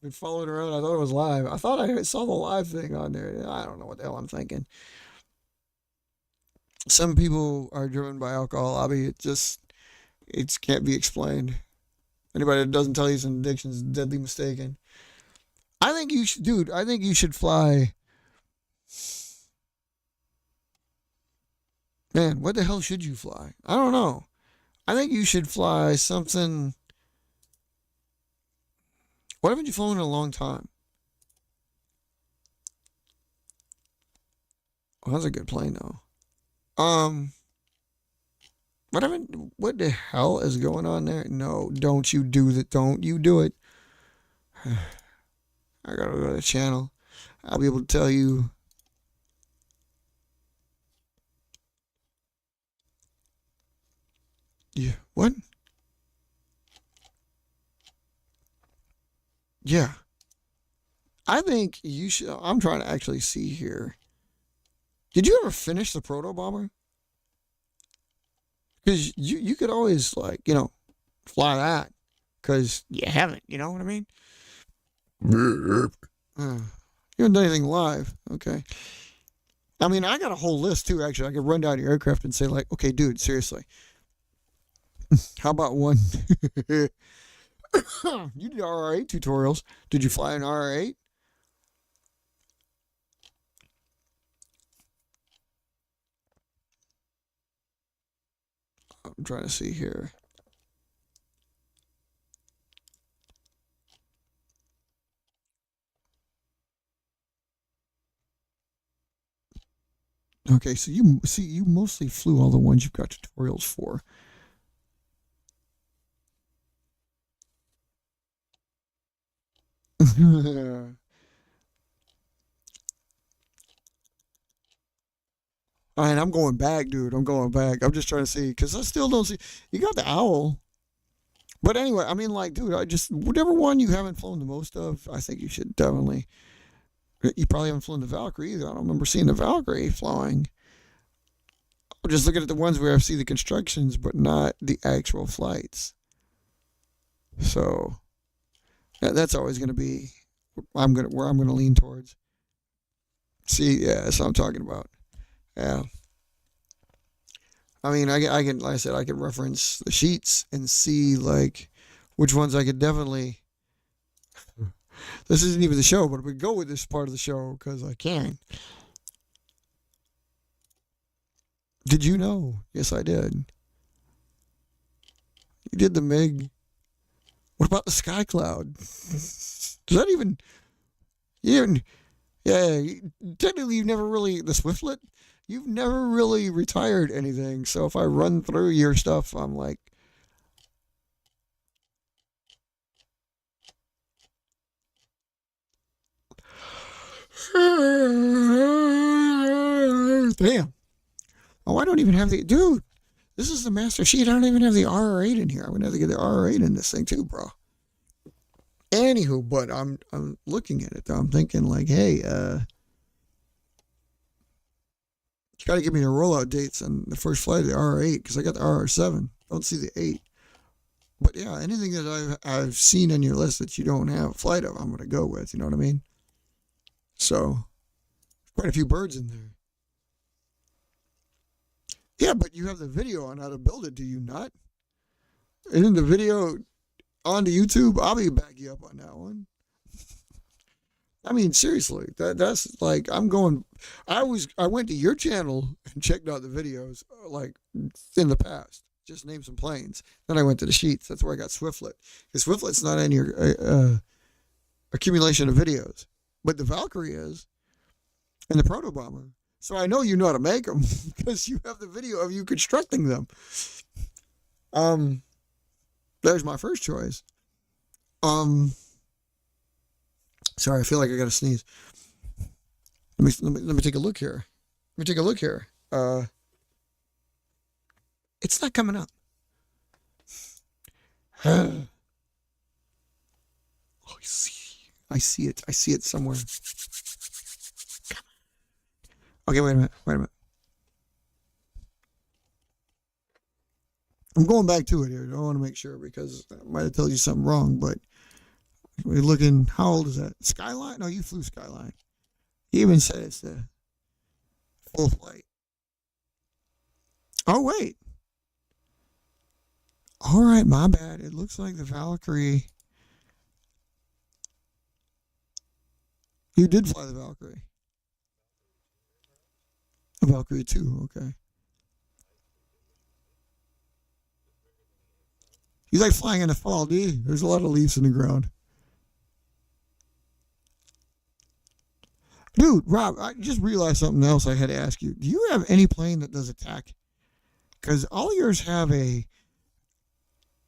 Been following around. I thought it was live. I thought I saw the live thing on there. I don't know what the hell I'm thinking. Some people are driven by alcohol. I mean, it can't be explained. Anybody that doesn't tell you it's an addiction is deadly mistaken. I think you should, dude. I think you should fly. Man, what the hell should you fly? I don't know. I think you should fly something. What haven't you flown in a long time? Well, that's a good plane though. Um, what the hell is going on there? No, don't you do that. Don't you do it. I gotta go to the channel. I'll be able to tell you. Yeah. What? Yeah. I think you should. I'm trying to actually see here. Did you ever finish the proto bomber? Because you could always like fly that. Because you haven't. You know what I mean? You haven't done anything live. Okay. I mean, I got a whole list too. Actually, I could run down your aircraft and say like, okay, dude, seriously, how about one? You did RR8 tutorials. Did you fly an RR8? I'm trying to see here. Okay, so you mostly flew all the ones you've got tutorials for. And I'm going back, dude. I'm going back. I'm just trying to see because I still don't see. You got the owl, but anyway, I mean, like, dude, I just whatever one you haven't flown the most of, I think you should definitely. You probably haven't flown the Valkyrie either. I don't remember seeing the Valkyrie flying. I'm just looking at the ones where I see the constructions, but not the actual flights. So that's always going to be where I'm gonna lean towards. See, yeah, that's what I'm talking about. Yeah, I mean, I can, like I said, I can reference the sheets and see like which ones I could definitely. This isn't even the show, but we go with this part of the show because I can. Did you know? Yes, I did. You did the Mig. What about the Sky Cloud? Does that even? You yeah. Technically, you've never really the Swiftlet. You've never really retired anything. So if I run through your stuff, I'm like, damn. Oh, I don't even have the dude. This is the master sheet. I don't even have the RR8 in here. I'm gonna have to get the RR8 in this thing too, bro. Anywho, but I'm looking at it though. I'm thinking like, hey, you got to give me the rollout dates on the first flight of the RR8 because I got the RR7. Don't see the 8. But yeah, anything that I've seen on your list that you don't have a flight of, I'm gonna go with. You know what I mean? So quite a few birds in there. Yeah, but you have the video on how to build it, do you not? Isn't the video on the YouTube? I'll be back you up on that one. I mean, seriously, that's like I'm going. I went to your channel and checked out the videos like in the past. Just name some planes. Then I went to the sheets. That's where I got Swiftlet. Because Swiftlet's not in your accumulation of videos, but the Valkyrie is, and the Proto Bomber. So I know you know how to make them because you have the video of you constructing them. Um, there's my first choice. Um, sorry, I feel like I got to sneeze. Let me take a look here. Let me take a look here. It's not coming up. Oh, I see it. I see it somewhere. Okay, wait a minute. Wait a minute. I'm going back to it here. I want to make sure because I might have told you something wrong, but we're looking. How old is that? Skyline? No, you flew Skyline. He even said it's the full flight. Oh, wait. All right, my bad. It looks like the Valkyrie. You did fly the Valkyrie. The Valkyrie 2, okay. You like flying in the fall, do you? There's a lot of leaves in the ground. Dude, Rob, I just realized something else I had to ask you. Do you have any plane that does attack? Because all yours have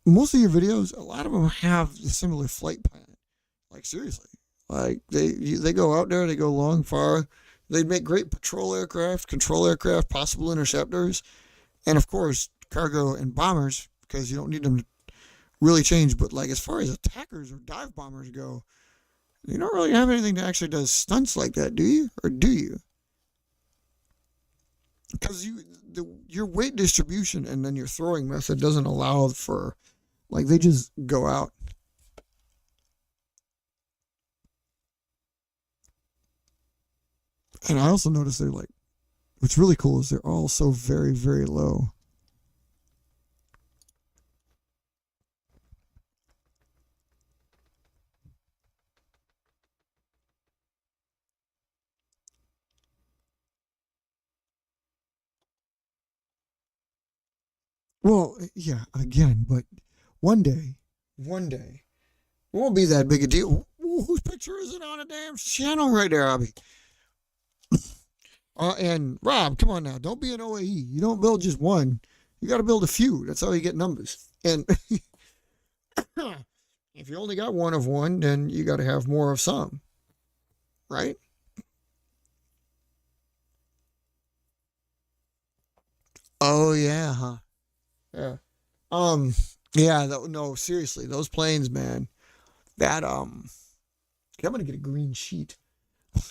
most of your videos, a lot of them have a similar flight plan. Like, seriously. Like, they go out there, they go long, far. They make great patrol aircraft, control aircraft, possible interceptors, and of course, cargo and bombers, because you don't need them to really change. But, like, as far as attackers or dive bombers go, you don't really have anything that actually does stunts like that, do you? Or do you? Because your weight distribution and then your throwing method doesn't allow for, like, they just go out. And I also noticed they're like, what's really cool is they're all so very, very low. Well, yeah, again, but one day, it won't be that big a deal. Whose picture is it on a damn channel right there, Abby? And Rob, come on now, don't be an OAE. You don't build just one. You got to build a few. That's how you get numbers. And if you only got one of one, then you got to have more of some, right? Oh yeah, huh? Yeah. Um. Yeah. No, seriously, those planes, man. That I'm gonna get a green sheet, a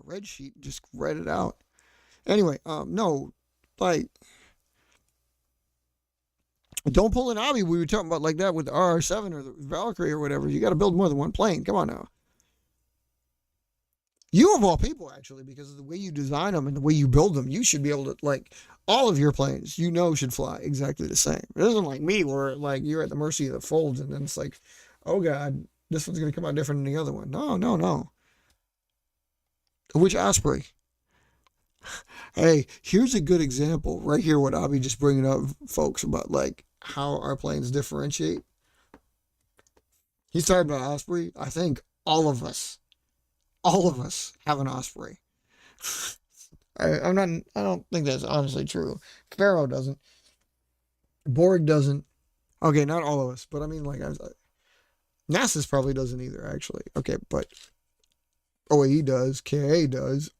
red sheet, just write it out. Anyway, no, like, don't pull an obby. We were talking about like that with the RR7 or the Valkyrie or whatever. You got to build more than one plane. Come on now. You of all people, actually, because of the way you design them and the way you build them, you should be able to, like, all of your planes, should fly exactly the same. It isn't like me where, like, you're at the mercy of the folds and then it's like, oh God, this one's going to come out different than the other one. No, no, no. Which Osprey? Hey, here's a good example right here. What I'll be just bringing up, folks, about like how our planes differentiate. He's talking about Osprey. I think all of us have an Osprey. I'm not. I don't think that's honestly true. Pharaoh doesn't. Borg doesn't. Okay, not all of us, but I mean, like, NASA's probably doesn't either. Actually, okay, but OAE does. KA does.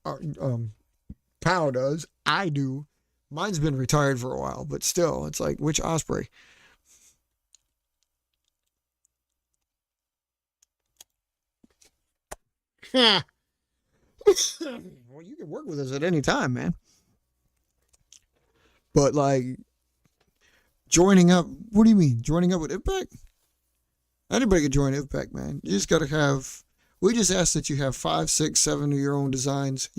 POW does. I do. Mine's been retired for a while, but still, it's like, which Osprey? Well, you can work with us at any time, man. But like joining up, what do you mean? Joining up with IVPAC? Anybody can join IVPAC, man. You just gotta have. We just ask that you have 5, 6, 7 of your own designs,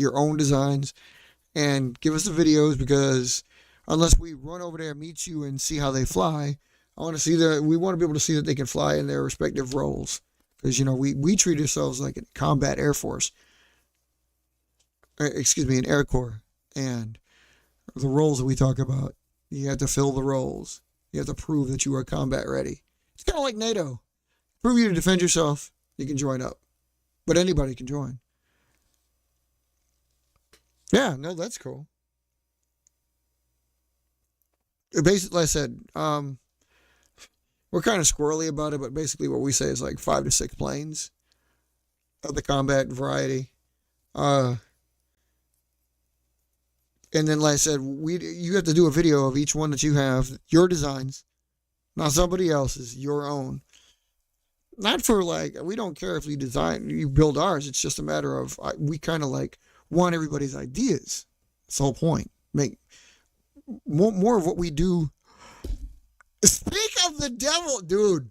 and give us the videos because unless we run over there, meet you, and see how they fly, I want to see that. We want to be able to see that they can fly in their respective roles because we treat ourselves like a combat air force. Excuse me, an air corps, and the roles that we talk about. You have to fill the roles. You have to prove that you are combat ready. It's kind of like NATO. Prove you to defend yourself, you can join up. But anybody can join. Yeah, no, that's cool. Basically, like I said, we're kind of squirrely about it, but basically what we say is like 5 to 6 planes of the combat variety. And then, like I said, you have to do a video of each one that you have, your designs, not somebody else's, your own. Not for like, we don't care if you build ours. It's just a matter of, we kind of like want everybody's ideas. That's the whole point. Make more of what we do. have the devil, dude.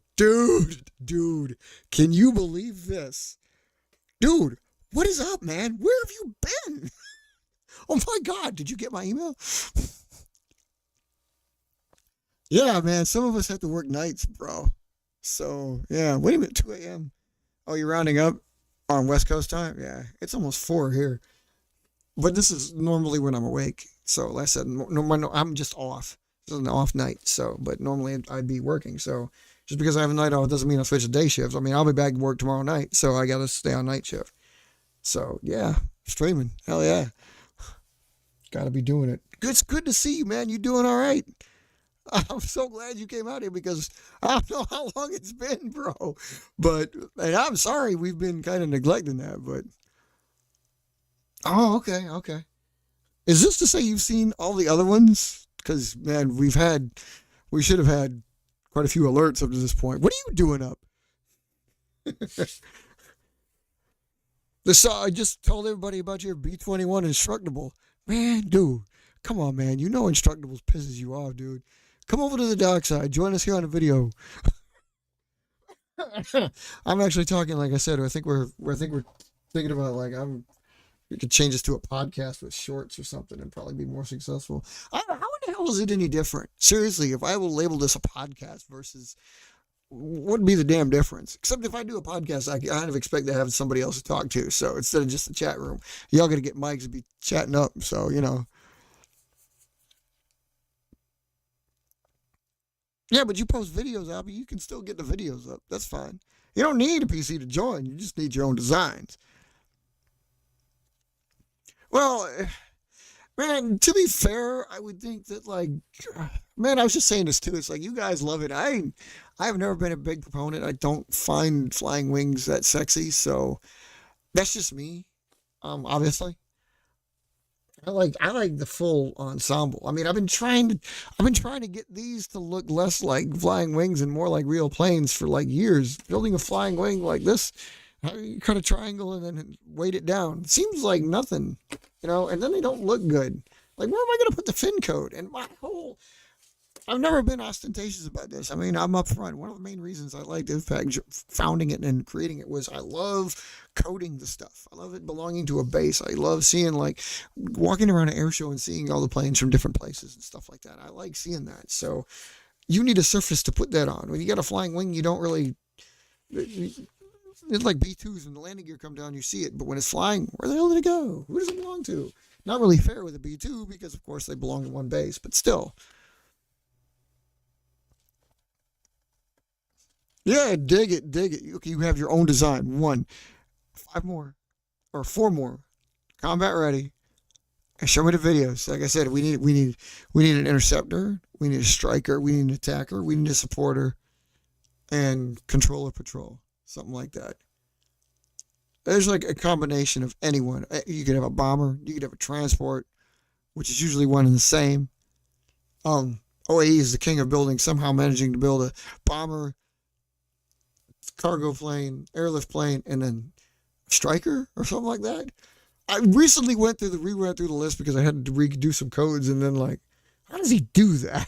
Can you believe this, dude? What is up, man? Where have you been? Oh my God! Did you get my email? Yeah, man. Some of us have to work nights, bro. So yeah. Wait a minute. 2 a.m. Oh, you're rounding up on West Coast time? Yeah, it's almost 4 here. But this is normally when I'm awake. So like I said, no, I'm just off. This is an off night. So, but normally I'd be working. So just because I have a night off doesn't mean I switch to day shifts. I mean, I'll be back to work tomorrow night. So I got to stay on night shift. So yeah, streaming. Hell yeah. Got to be doing it. It's good to see you, man. You doing all right? I'm so glad you came out here because I don't know how long it's been, bro. But and I'm sorry we've been kind of neglecting that. But oh, okay, okay. Is this to say you've seen all the other ones? Because man, we should have had quite a few alerts up to this point. What are you doing up? I just told everybody about your B-21 Instructable. Man, dude, come on, man. You know Instructables pisses you off, dude. Come over to the dark side. Join us here on the video. I'm actually talking, like I said, I think we're thinking about like we could change this to a podcast with shorts or something and probably be more successful. I don't know, how in the hell is it any different? Seriously, if I will label this a podcast versus what would be the damn difference? Except if I do a podcast, I kind of expect to have somebody else to talk to. So instead of just a chat room, y'all got to get mics and be chatting up. So, yeah, but you post videos out, but you can still get the videos up. That's fine. You don't need a PC to join. You just need your own designs. Well, man, to be fair, I would think that like, man, I was just saying this too. It's like you guys love it. I've never been a big proponent. I don't find flying wings that sexy, so that's just me. Obviously, I like the full ensemble. I mean, I've been trying to get these to look less like flying wings and more like real planes for like years. Building a flying wing like this, how you cut a triangle and then weight it down. Seems like nothing, and then they don't look good. Like, where am I going to put the fin code? And I've never been ostentatious about this. I mean, I'm upfront. One of the main reasons I liked IVPAC founding it and creating it was I love coding the stuff. I love it belonging to a base. I love seeing, like, walking around an air show and seeing all the planes from different places and stuff like that. I like seeing that. So you need a surface to put that on. When you got a flying wing, you don't really. It's like B-2s when the landing gear come down, you see it. But when it's flying, where the hell did it go? Who does it belong to? Not really fair with a B-2 because, of course, they belong to one base. But still. Yeah, dig it, dig it. Okay, you have your own design. One, five more, or four more. Combat ready. And show me the videos. Like I said, we need an interceptor. We need a striker. We need an attacker. We need a supporter, and controller patrol, something like that. There's like a combination of anyone. You could have a bomber. You could have a transport, which is usually one and the same. OAE is the king of building. Somehow managing to build a bomber, cargo plane, airlift plane, and then striker or something like that. I recently reran through the list because I had to redo some codes, and then like, how does he do that?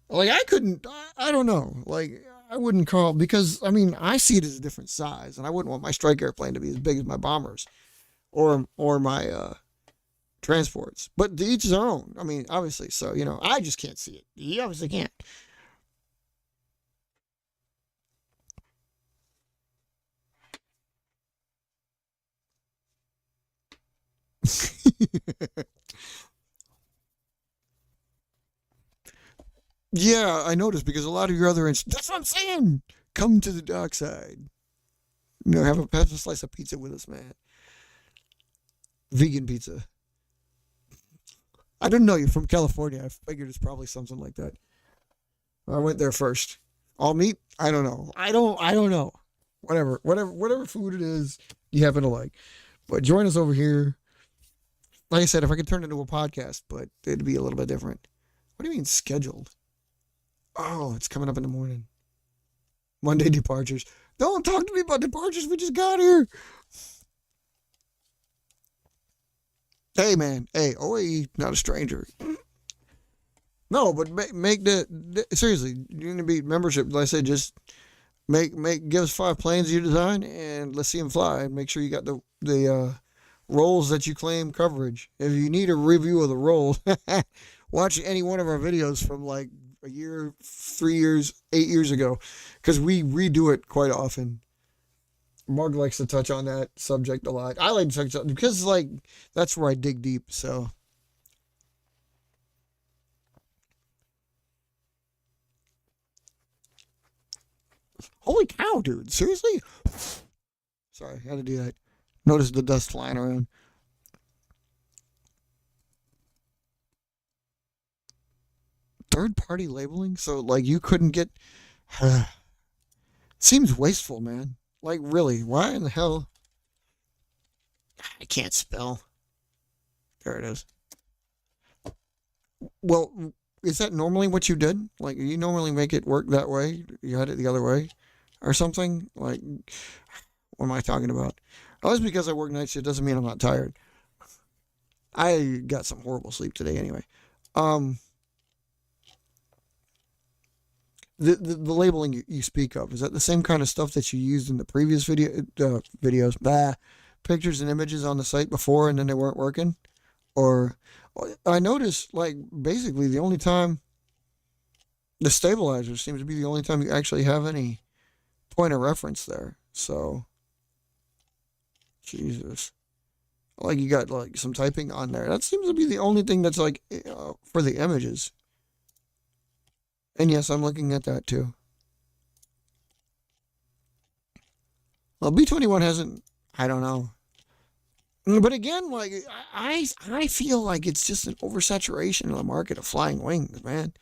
Like I couldn't. I don't know. Like I wouldn't call because I mean I see it as a different size, and I wouldn't want my strike airplane to be as big as my bombers or my transports. But to each his own. I mean, obviously. So I just can't see it. You obviously can't. Yeah, I noticed because a lot of your other that's what I'm saying. Come to the dark side. Have a slice of pizza with us, man. Vegan pizza. I didn't know you're from California. I figured it's probably something like that. I went there first. All meat? I don't know. I don't know. Whatever food it is you happen to like. But join us over here. Like I said, if I could turn it into a podcast, but it'd be a little bit different. What do you mean scheduled? Oh, it's coming up in the morning. Monday departures. Don't talk to me about departures. We just got here. Hey, man. Hey, OAE, not a stranger. No, but make seriously. You need to be membership. Like I said, just give us 5 planes you design, and let's see them fly. And make sure you got the roles that you claim coverage. If you need a review of the role, watch any one of our videos from like a year, 3 years, 8 years ago, because we redo it quite often. Mark likes to touch on that subject a lot. I like to touch on because like that's where I dig deep. So holy cow, dude! Seriously? Sorry, I had to do that. Notice the dust flying around. Third party labeling, so like you couldn't get. Seems wasteful, man. Like really, why in the hell? I can't spell. There it is. Well, is that normally what you did? Like you normally make it work that way? You had it the other way, or something? Like what am I talking about? Oh, that's because I work night shift doesn't mean I'm not tired. I got some horrible sleep today anyway. Um, the labeling you speak of, is that the same kind of stuff that you used in the previous videos, pictures and images on the site before, and then they weren't working? Or I noticed like basically the only time the stabilizer seems to be the only time you actually have any point of reference there. So Jesus, like you got like some typing on there. That seems to be the only thing that's like for the images. And yes, I'm looking at that too. Well, B21 hasn't. I don't know. But again, like I feel like it's just an oversaturation of the market of flying wings, man.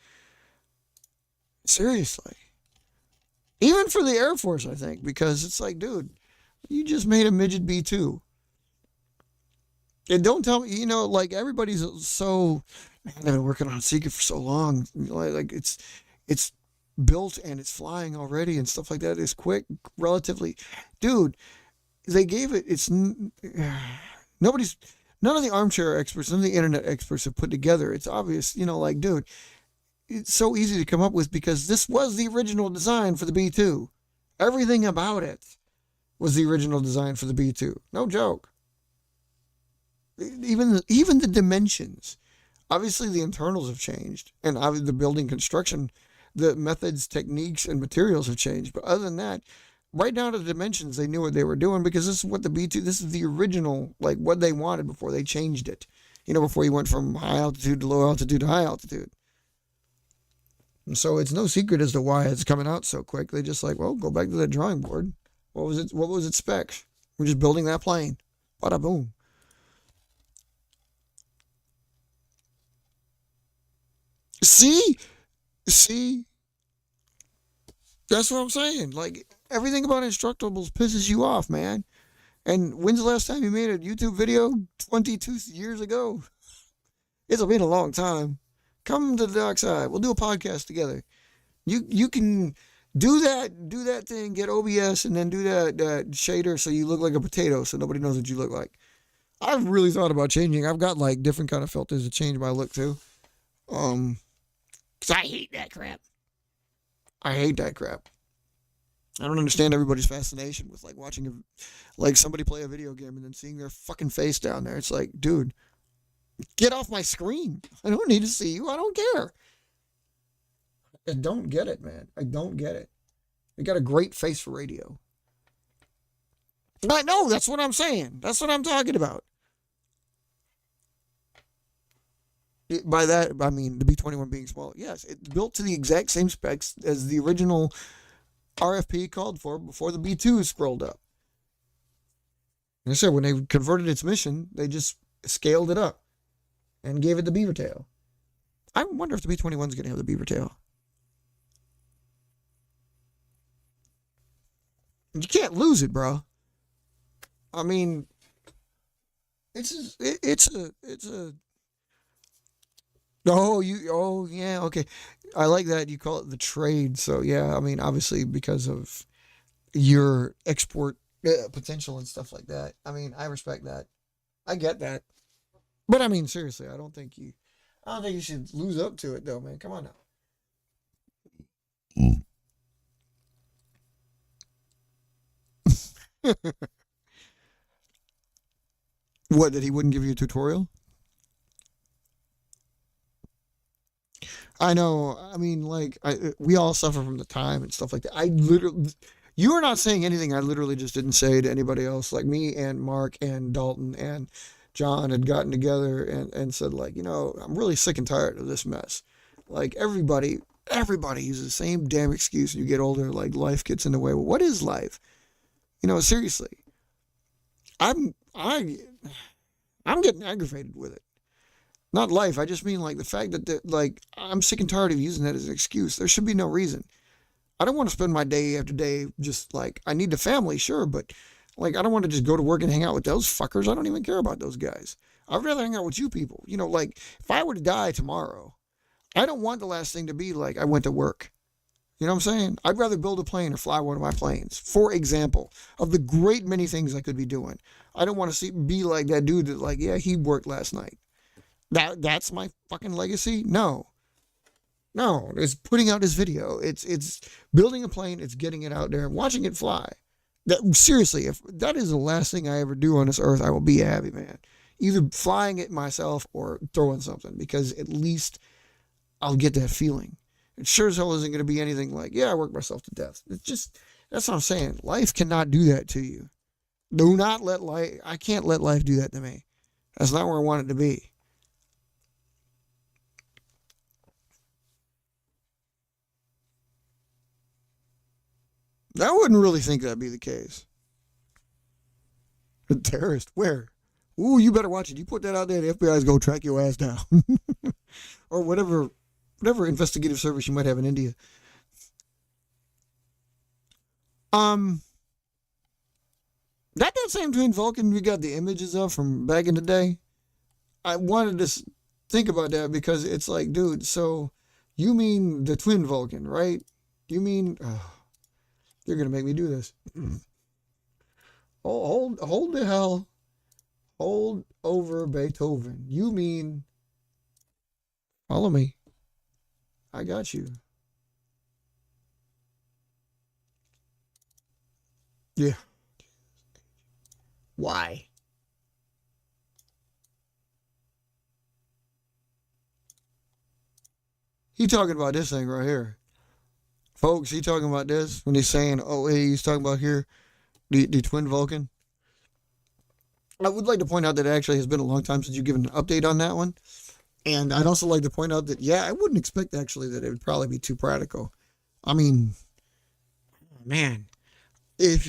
Seriously, even for the Air Force, I think, because it's like, dude, you just made a midget B2. And don't tell me, like everybody's so, man, they've been working on Secret for so long. Like it's built and it's flying already and stuff like that. It's quick, relatively, dude. They gave it. Nobody's, none of the armchair experts, none of the internet experts have put together. It's obvious, like, dude, it's so easy to come up with because this was the original design for the B2. Everything about it was the original design for the B2. No joke. Even the dimensions. Obviously, the internals have changed, and obviously the building construction, the methods, techniques, and materials have changed. But other than that, right down to the dimensions, they knew what they were doing because this is what the B2. This is the original, like what they wanted before they changed it. Before you went from high altitude to low altitude to high altitude. And so it's no secret as to why it's coming out so quick. They just like, well, go back to the drawing board. What was it? What was its specs? We're just building that plane. Bada boom. See, see, that's what I'm saying. Like everything about Instructables pisses you off, man. And when's the last time you made a YouTube video? 22 years ago. It's been a long time. Come to the dark side. We'll do a podcast together. You can do that thing, get OBS, and then do that shader so you look like a potato, so nobody knows what you look like. I've really thought about changing. I've got like different kind of filters to change my look too. Um, 'Cause I hate that crap. I hate that crap. I don't understand everybody's fascination with like watching like somebody play a video game and then seeing their fucking face down there. It's like, dude, get off my screen. I don't need to see you. I don't care. I don't get it, man. I don't get it. You got a great face for radio. I know. That's what I'm saying. That's what I'm talking about. By that, I mean the B21 being small. Yes, it's built to the exact same specs as the original RFP called for before the B2 scrolled up. And I said, when they converted its mission, they just scaled it up and gave it the beaver tail. I wonder if the B21 is going to have the beaver tail. You can't lose it, bro. I mean, it's a. Oh yeah, okay. I like that you call it the trade. So yeah, I mean, obviously because of your export potential and stuff like that. I mean, I respect that. I get that. But I mean, seriously, I don't think you. I don't think you should lose up to it though, man. Come on now. What, that he wouldn't give you a tutorial? I know. I mean, like, we all suffer from the time and stuff like that. I literally, you are not saying anything I literally just didn't say to anybody else. Like me and Mark and Dalton and John had gotten together and said, like, I'm really sick and tired of this mess. Like, everybody uses the same damn excuse when you get older. Like, life gets in the way. Well, what is life? Seriously. I'm, I, I'm getting aggravated with it. Not life. I just mean like the fact that like I'm sick and tired of using that as an excuse. There should be no reason. I don't want to spend my day after day just like I need the family, sure, but like I don't want to just go to work and hang out with those fuckers. I don't even care about those guys. I'd rather hang out with you people. Like if I were to die tomorrow, I don't want the last thing to be like I went to work. You know what I'm saying? I'd rather build a plane or fly one of my planes. For example, of the great many things I could be doing. I don't want to be like that dude that like, yeah, he worked last night. That's my fucking legacy? No. No, it's putting out this video. It's building a plane, it's getting it out there and watching it fly. Seriously, if that is the last thing I ever do on this earth, I will be a happy man. Either flying it myself or throwing something, because at least I'll get that feeling. It sure as hell isn't going to be anything like, yeah, I worked myself to death. It's just, that's what I'm saying. Life cannot do that to you. Do not let life, I can't let life do that to me. That's not where I want it to be. I wouldn't really think that'd be the case. A terrorist? Where? Ooh, you better watch it. You put that out there, the FBI's gonna track your ass down. Or whatever investigative service you might have in India. Um, that same twin Vulcan we got the images of from back in the day. I wanted to think about that because it's like, dude, so you mean the twin Vulcan, right? You mean, you're gonna make me do this. Oh, hold the hell. Hold over Beethoven. You mean, follow me. I got you. Yeah. Why? He talking about this thing right here. Folks, he talking about this when he's saying, oh, hey, he's talking about here, the twin Vulcan. I would like to point out that it actually has been a long time since you've given an update on that one. And I'd also like to point out that, yeah, I wouldn't expect actually that it would probably be too practical. I mean, man, if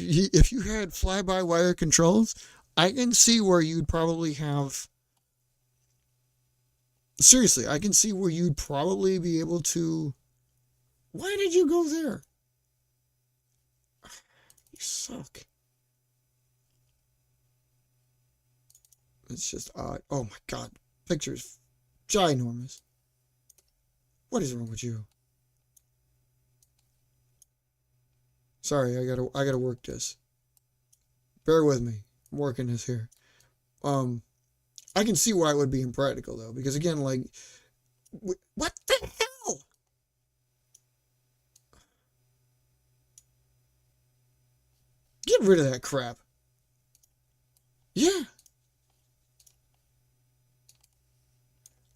you had fly-by-wire controls, I can see where you'd probably have. Seriously, I can see where you'd probably be able to. Why did you go there? You suck. It's just odd. Oh my god, pictures, ginormous. What is wrong with you? Sorry, I gotta work this. Bear with me. I'm working this here. Um, I can see why it would be impractical though, because again, like, what the hell? Get rid of that crap. Yeah,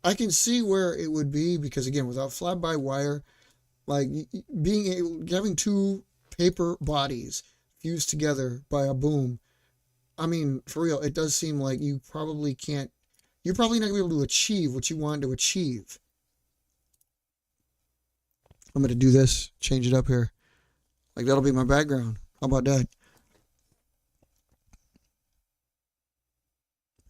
I can see where it would be because again, without fly-by-wire, like being able having two paper bodies fused together by a boom. I mean, for real, it does seem like you probably can't. You're probably not gonna be able to achieve what you want to achieve. I'm gonna do this, change it up here. Like that'll be my background. How about that?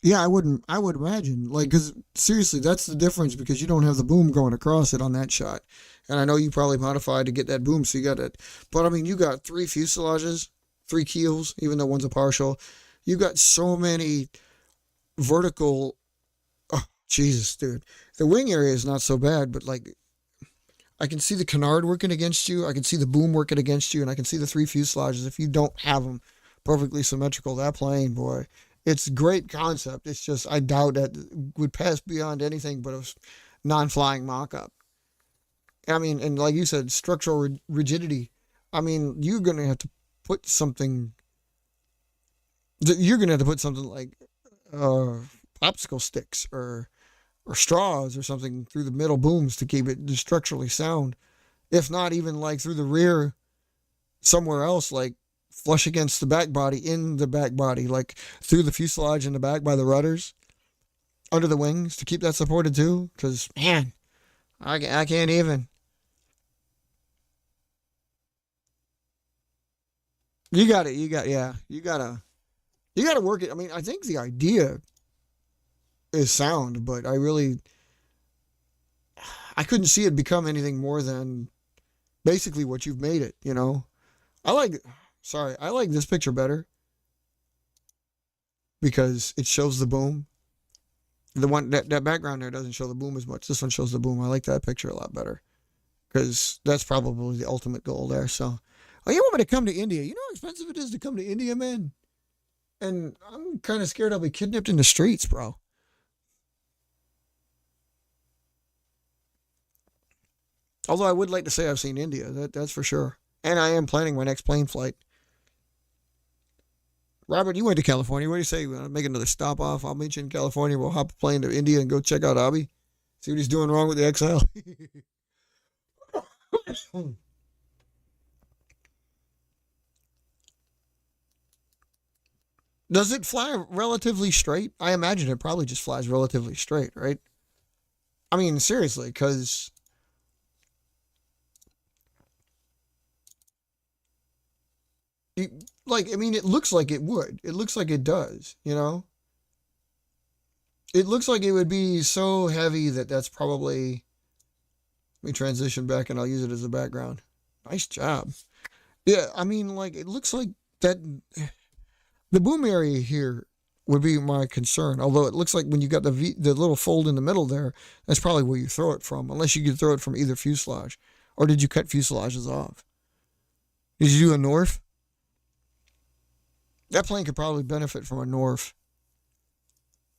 Yeah, I wouldn't. I would imagine, like, because seriously, that's the difference because you don't have the boom going across it on that shot, and I know you probably modified to get that boom, so you got it. But I mean, you got three fuselages, three keels, even though one's a partial. You got so many vertical. Oh, Jesus, dude, the wing area is not so bad, but like, I can see the canard working against you. I can see the boom working against you, and I can see the three fuselages. If you don't have them perfectly symmetrical, that plane, boy, it's a great concept. It's just I doubt that would pass beyond anything but non-flying mock-up. I mean, and like you said, structural rigidity. I mean, you're gonna have to put something. You're gonna have to put something like uh, popsicle sticks or straws or something through the middle booms to keep it structurally sound. If not even like through the rear somewhere else, like flush against the back body, in the back body, like through the fuselage in the back by the rudders, under the wings to keep that supported too. Because man, I can't even. You got it. You got yeah. You gotta work it. I mean, I think the idea is sound, but I couldn't see it become anything more than basically what you've made it. You know, I like. Sorry, I like this picture better because it shows the boom. The one that background there doesn't show the boom as much. This one shows the boom. I like that picture a lot better because that's probably the ultimate goal there. So, oh, you want me to come to India? You know how expensive it is to come to India, man. And I'm kind of scared I'll be kidnapped in the streets, bro. Although I would like to say I've seen India, that's for sure. And I am planning my next plane flight. Robert, you went to California. What do you say? We want to make another stop off? I'll meet you in California. We'll hop a plane to India and go check out Abhi. See what he's doing wrong with the XL. Does it fly relatively straight? I imagine it probably just flies relatively straight, right? I mean, seriously, because like, I mean, it looks like it would. It looks like it does, you know? It looks like it would be so heavy that that's probably. Let me transition back and I'll use it as a background. Nice job. Yeah, I mean, like, it looks like that. The boom area here would be my concern. Although it looks like when you got the little fold in the middle there, that's probably where you throw it from. Unless you could throw it from either fuselage. Or did you cut fuselages off? Did you do a North? That plane could probably benefit from a North.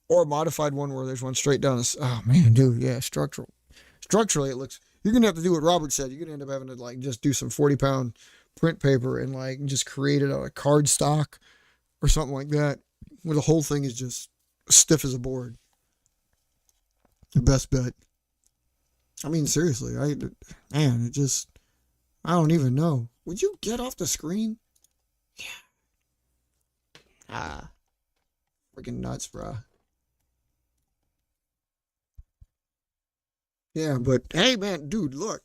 Or a modified one where there's one straight down this. Oh, man, dude, yeah, structural. Structurally, it looks. You're going to have to do what Robert said. You're going to end up having to, like, just do some 40-pound print paper and, like, just create it out of card stock or something like that, where the whole thing is just stiff as a board. The best bet. I mean, seriously, man, it just, I don't even know. Would you get off the screen? Yeah. Freaking nuts, bro. Yeah, but hey, man, dude, look.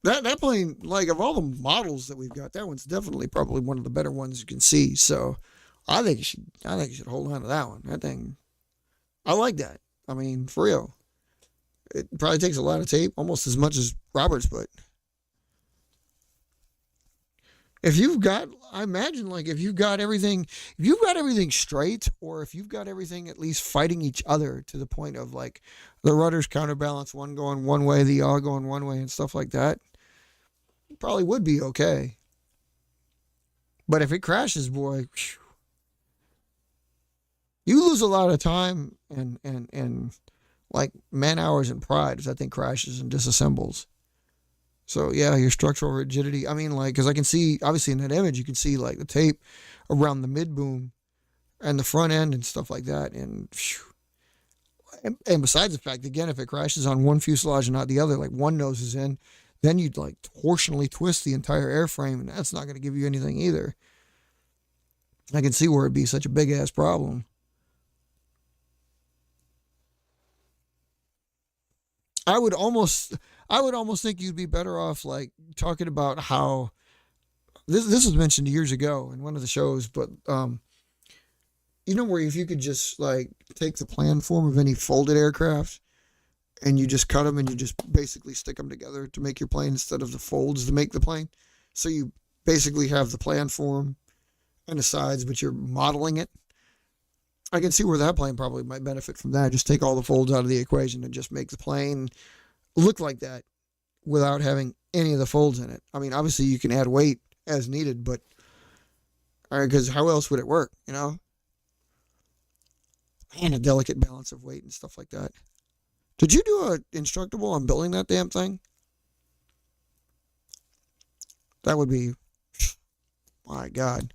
That plane, like of all the models that we've got, that one's definitely probably one of the better ones you can see. So, I think you should hold on to that one. That thing, I like that. I mean, for real, it probably takes a lot of tape, almost as much as Robert's. But if you've got, I imagine, like if you've got everything straight, or if you've got everything at least fighting each other to the point of like the rudders counterbalance, one going one way, the yaw going one way, and stuff like that. Probably would be okay. But if it crashes, boy, whew, you lose a lot of time and like man hours and pride if that thing crashes and disassembles. So yeah, your structural rigidity. I mean, like, because I can see obviously in that image, you can see like the tape around the mid boom and the front end and stuff like that. And and besides the fact, again, if it crashes on one fuselage and not the other, like one nose is in, then you'd like torsionally twist the entire airframe, and that's not going to give you anything either. I can see where it'd be such a big ass problem. I would almost, I would almost think you'd be better off like talking about how this was mentioned years ago in one of the shows, but you know where if you could just like take the plan form of any folded aircraft and you just cut them and you just basically stick them together to make your plane instead of the folds to make the plane. So you basically have the plan form and the sides, but you're modeling it. I can see where that plane probably might benefit from that. Just take all the folds out of the equation and just make the plane look like that without having any of the folds in it. I mean, obviously you can add weight as needed, but because how else would it work, you know? and a delicate balance of weight and stuff like that. Did you do a instructable on building that damn thing? That would be, my God.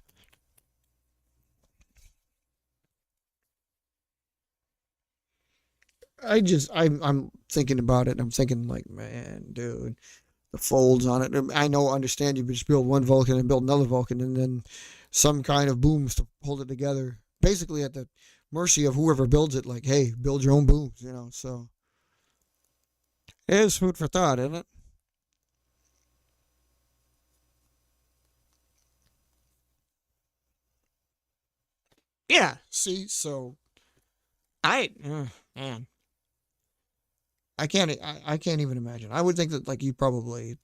I'm thinking about it and I'm thinking like, man, dude, the folds on it. I know, understand you just build one Vulcan and build another Vulcan and then some kind of booms to hold it together. Basically at the mercy of whoever builds it, like, hey, build your own booms, so it is food for thought, isn't it? Yeah. See, so man, I can't even imagine. I would think that like you probably,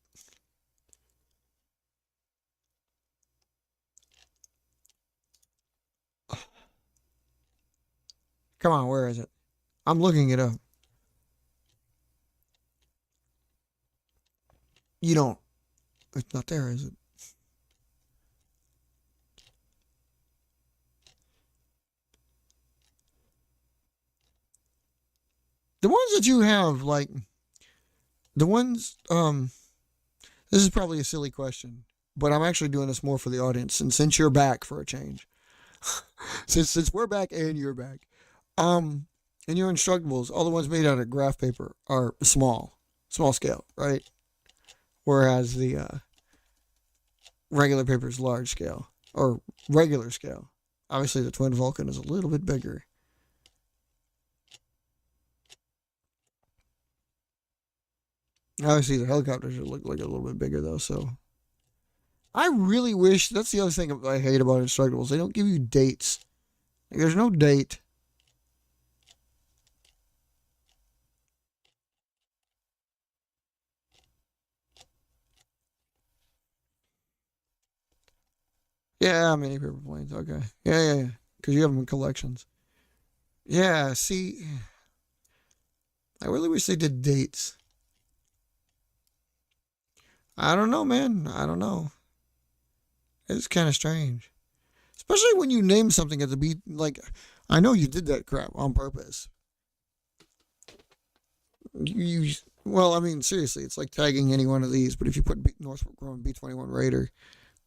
come on, where is it? I'm looking it up. You don't, it's not there, is it? The ones that you have, like the ones, this is probably a silly question, but I'm actually doing this more for the audience, and since you're back for a change, since we're back and you're back, um, and your instructables, all the ones made out of graph paper are small scale, right? Whereas the regular paper is large scale or regular scale. Obviously, the twin Vulcan is a little bit bigger. Obviously, the helicopters look like a little bit bigger though. So I really wish that's the other thing I hate about instructables. They don't give you dates. Like, there's no date. Yeah, mini paper planes. Okay. Yeah, yeah, yeah. Because you have them in collections. Yeah. See, I really wish they did dates. I don't know, man. I don't know. It's kind of strange, especially when you name something at the beat. Like, I know you did that crap on purpose. You well, I mean, seriously, it's like tagging any one of these. But if you put Northrop Grumman B-21 Raider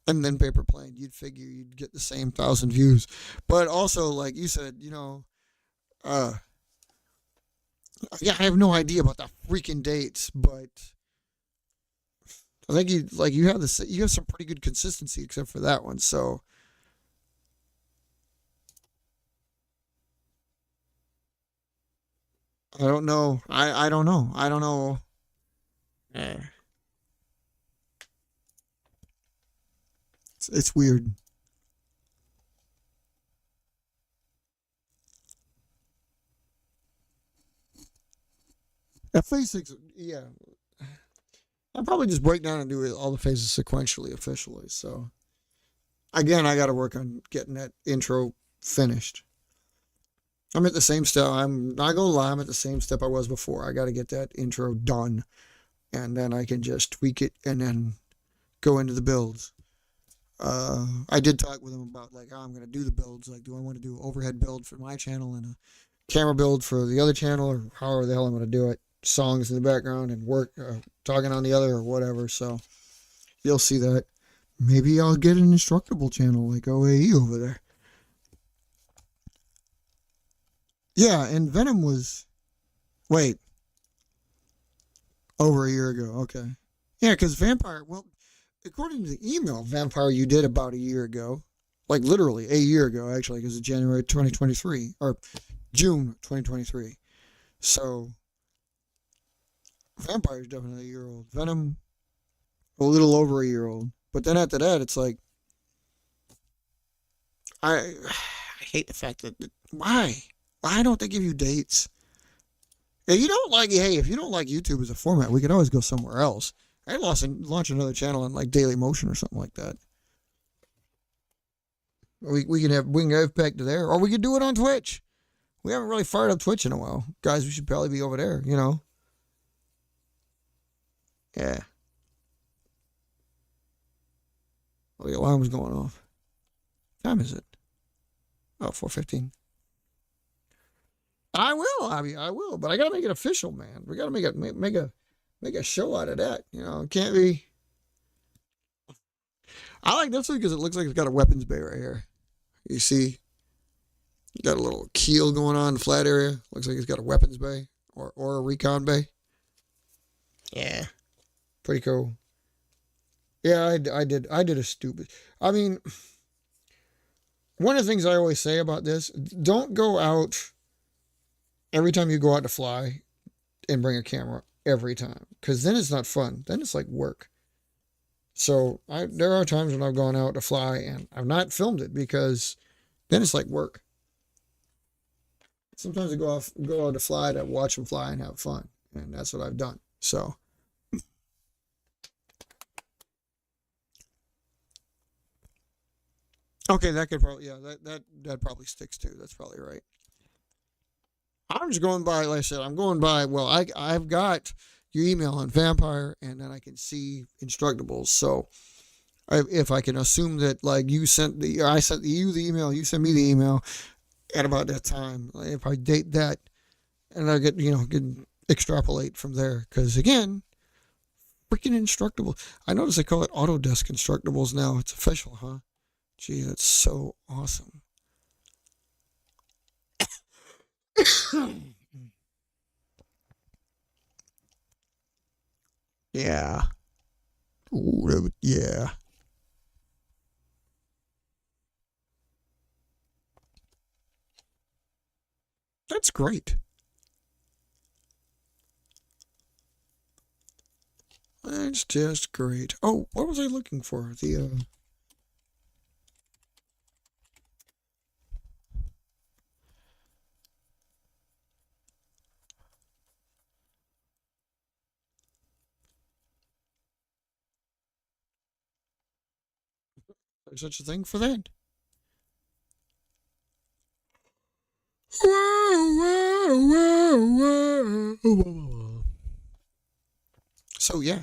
and then paper plane, you'd figure you'd get the same 1,000 views. But also, like you said, uh, yeah, I have no idea about the freaking dates, but I think you have some pretty good consistency except for that one. So I don't know. I don't know. I don't know. Eh, it's weird. At phase six, yeah, I'll probably just break down and do all the phases sequentially officially. So again, I got to work on getting that intro finished. I'm at the same step. I'm not gonna lie. I'm at the same step I was before. I got to get that intro done, and then I can just tweak it and then go into the builds. I did talk with him about like how I'm gonna do the builds. Like, do I want to do overhead build for my channel and a camera build for the other channel, or however the hell I'm gonna do it? Songs in the background and work talking on the other or whatever. So you'll see that. Maybe I'll get an instructable channel like OAE over there. Yeah, and Venom was wait over a year ago. Okay, yeah, because Vampire. Well, according to the email, Vampire you did about a year ago, like literally a year ago actually, because it's January 2023 or June 2023. So Vampire is definitely a year old. Venom a little over a year old. But then after that, it's like I hate the fact that why don't they give you dates? If you don't like hey, if you don't like YouTube as a format, we could always go somewhere else. I'd launch another channel on like Daily Motion or something like that. We can go back to there, or we could do it on Twitch. We haven't really fired up Twitch in a while, guys. We should probably be over there. Yeah. Well, the alarm's going off. What time is it? Oh, 4:15. I will. I mean, I will. But I gotta make it official, man. We gotta make a show out of that. You know, it can't be. I like this one because it looks like it's got a weapons bay right here. You see, got a little keel going on in the flat area. Looks like it's got a weapons bay or a recon bay. Yeah, pretty cool. Yeah, I did a stupid. I mean, one of the things I always say about this: don't go out every time you go out to fly and bring a camera every time, because then it's not fun. Then it's like work. So there are times when I've gone out to fly and I've not filmed it because then it's like work. Sometimes I go out to fly to watch them fly and have fun, and that's what I've done. So. Okay, that could probably that probably sticks too. That's probably right. I'm just going by, like I said, I'm going by. Well, I've got your email on Vampire, and then I can see Instructables. So if I can assume that like I sent you the email, you sent me the email at about that time. If I date that, and I get can extrapolate from there, because again, freaking Instructables. I notice they call it Autodesk Instructables now. It's official, huh? Gee, that's so awesome. Yeah. Ooh, yeah. That's great. That's just great. Oh, what was I looking for? There's such a thing for that. So yeah,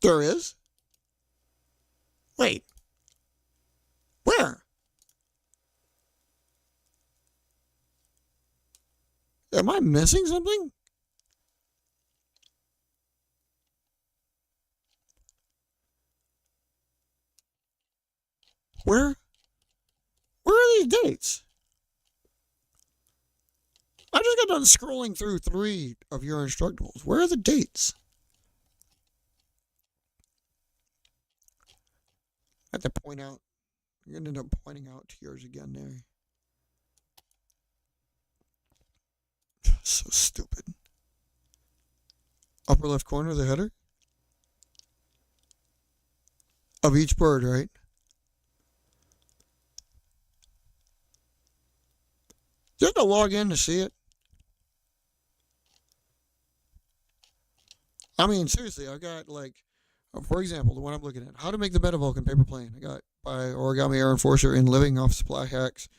there is. Wait, where? Am I missing something? Where? Where are these dates? I just got done scrolling through 3 of your Instructables. Where are the dates? I have to point out. You're going to end up pointing out to yours again there. So stupid. Upper left corner of the header? Of each bird, right? You have to log in to see it. I mean, seriously, I got like, for example, the one I'm looking at, How to Make the Meta-Vulcan Paper Plane. I got by Origami Air Enforcer in Living off Supply Hacks.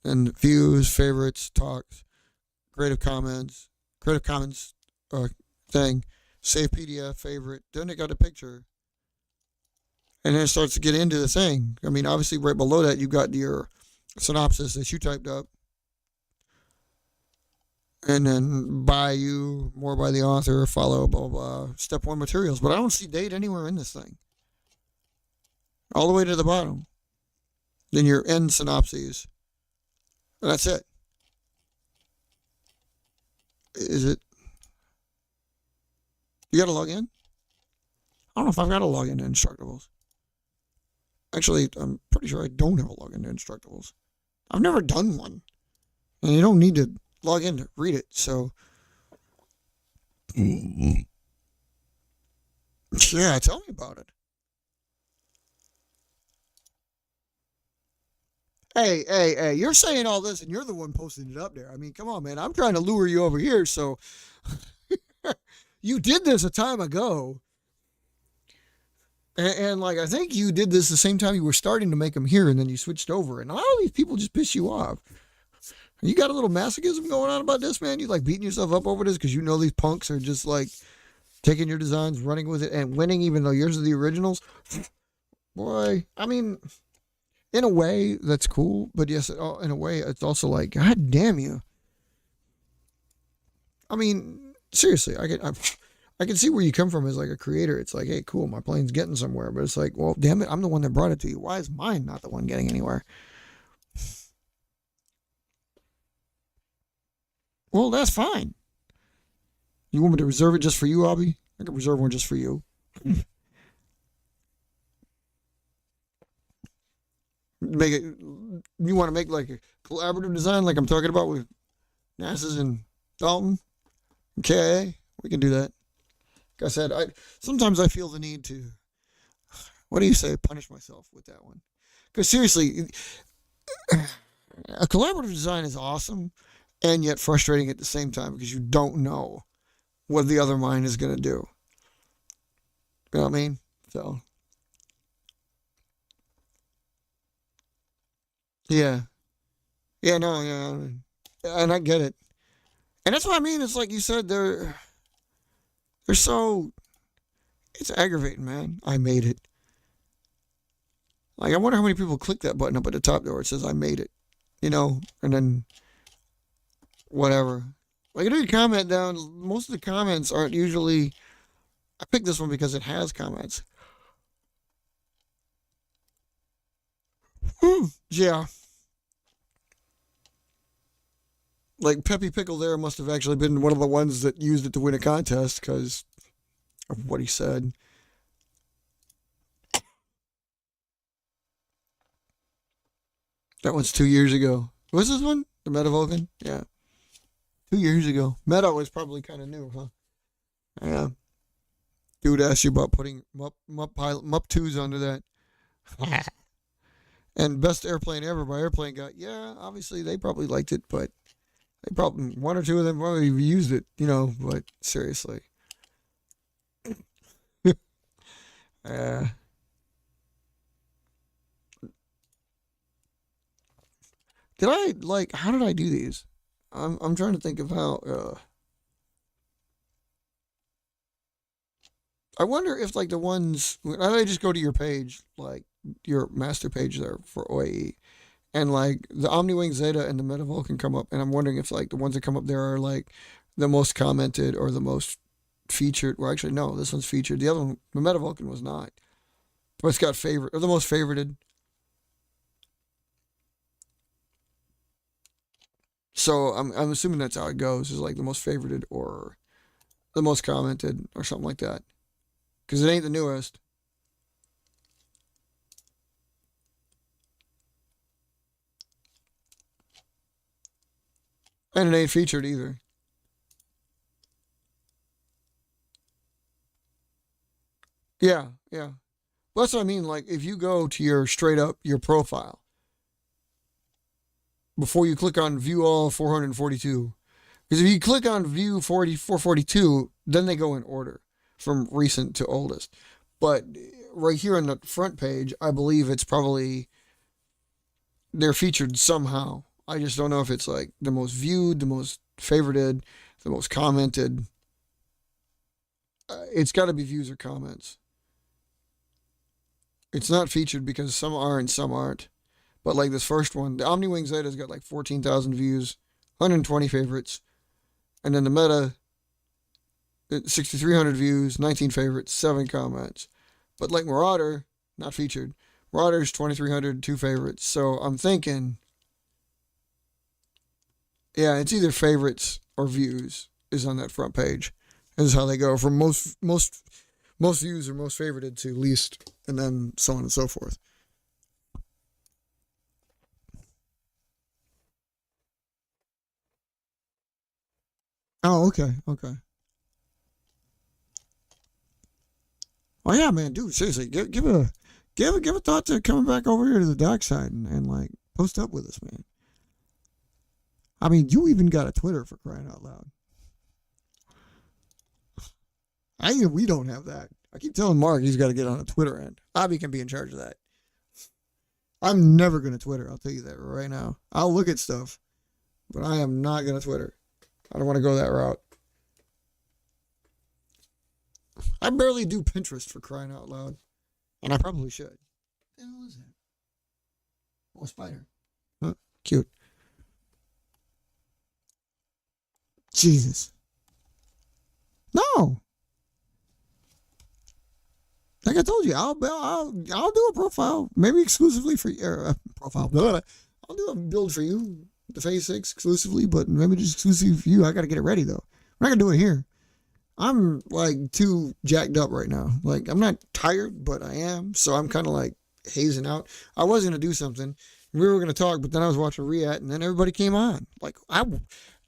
And views, favorites, talks, Creative Commons thing, save PDF, favorite. Then it got a picture. And then it starts to get into the thing. I mean, obviously, right below that, you got your synopsis that you typed up. And then by you, more by the author, follow, blah, blah, blah. Step 1 materials. But I don't see date anywhere in this thing. All the way to the bottom. Then your end synopses. And that's it. Is it? You got to log in? I don't know if I've got to log into Instructables. Actually, I'm pretty sure I don't have a login to Instructables. I've never done one. And you don't need to log in to read it, so. Yeah, tell me about it. Hey, you're saying all this and you're the one posting it up there. I mean, come on, man. I'm trying to lure you over here, so. You did this a time ago. And like, I think you did this the same time you were starting to make them here, and then you switched over. And a lot of these people just piss you off. You got a little masochism going on about this, man? You like beating yourself up over this because you know these punks are just like taking your designs, running with it, and winning, even though yours are the originals? Boy, I mean, in a way, that's cool. But yes, in a way, it's also like, God damn you. I mean, seriously, I can see where you come from as like a creator. It's like, hey, cool, my plane's getting somewhere. But it's like, well, damn it, I'm the one that brought it to you. Why is mine not the one getting anywhere? Well, that's fine. You want me to reserve it just for you, Abby? I can reserve one just for you. Make it. You want to make like a collaborative design, like I'm talking about with NASA's and Dalton, and KIA? We can do that. Like I said, I sometimes I feel the need to. What do you say? Punish myself with that one. Because seriously, a collaborative design is awesome, and yet frustrating at the same time because you don't know what the other mind is going to do. You know what I mean? So, yeah. Yeah, no, yeah. And I get it. And that's what I mean. It's like you said, they're so, it's aggravating, man. I made it. Like, I wonder how many people click that button up at the top there where it says, I made it. You know? And then, whatever. Like, I did comment down. Most of the comments aren't usually, I picked this one because it has comments. Yeah. Like Peppy Pickle there must have actually been one of the ones that used it to win a contest because of what he said. That one's 2 years ago. What's this one? The Meta Vulcan? Yeah. 2 years ago. Meta was probably kind of new, huh? Yeah. Dude asked you about putting Mup 2s under that. And Best Airplane Ever by Airplane Guy. Yeah, obviously they probably liked it, but they probably, one or two of them probably used it, you know, but seriously. uh, did I, like, how did I do these? I'm trying to think of how, I wonder if, like, the ones, I just go to your page, like, your master page there for OAE, and, like, the Omniwing Zeta and the Metavol can come up, and I'm wondering if, like, the ones that come up there are, like, the most commented or the most featured. Well, actually, no, this one's featured. The other one, the Meta Vulcan, was not. But it's got favorite, or the most favorited. So I'm assuming that's how it goes. Is like the most favorited or the most commented or something like that. Because it ain't the newest. And it ain't featured either. Yeah, yeah. Well, that's what I mean. Like, if you go to your straight up your profile before you click on view all 442, because if you click on view 442, then they go in order from recent to oldest. But right here on the front page, I believe it's probably they're featured somehow. I just don't know if it's like the most viewed, the most favorited, the most commented. It's got to be views or comments. It's not featured because some are and some aren't. But like this first one, the Omniwing Zeta's got like 14,000 views, 120 favorites. And then the Meta, 6,300 views, 19 favorites, 7 comments. But like Marauder, not featured. Marauder's 2,300, 2 favorites. So I'm thinking, yeah, it's either favorites or views is on that front page. This is how they go from most views or most favorited to least, and then so on and so forth. Oh, okay, okay. Oh yeah, man, dude, seriously, give a thought to coming back over here to the dark side and like post up with us, man. I mean, you even got a Twitter for crying out loud. We don't have that. I keep telling Mark he's got to get on a Twitter end. Abby can be in charge of that. I'm never gonna Twitter. I'll tell you that right now. I'll look at stuff, but I am not gonna Twitter. I don't want to go that route. I barely do Pinterest for crying out loud, and I probably should. What the hell is that? Oh, spider. Huh? Cute. Jesus. No. Like I told you, I'll do a profile, maybe exclusively for your profile. Blah, blah, blah. I'll do a build for you, the Phase 6 exclusively, but maybe just exclusively for you. I got to get it ready though. I'm not gonna do it here. I'm like too jacked up right now. Like I'm not tired, but I am. So I'm kind of like hazing out. I was gonna do something. We were gonna talk, but then I was watching React, and then everybody came on. Like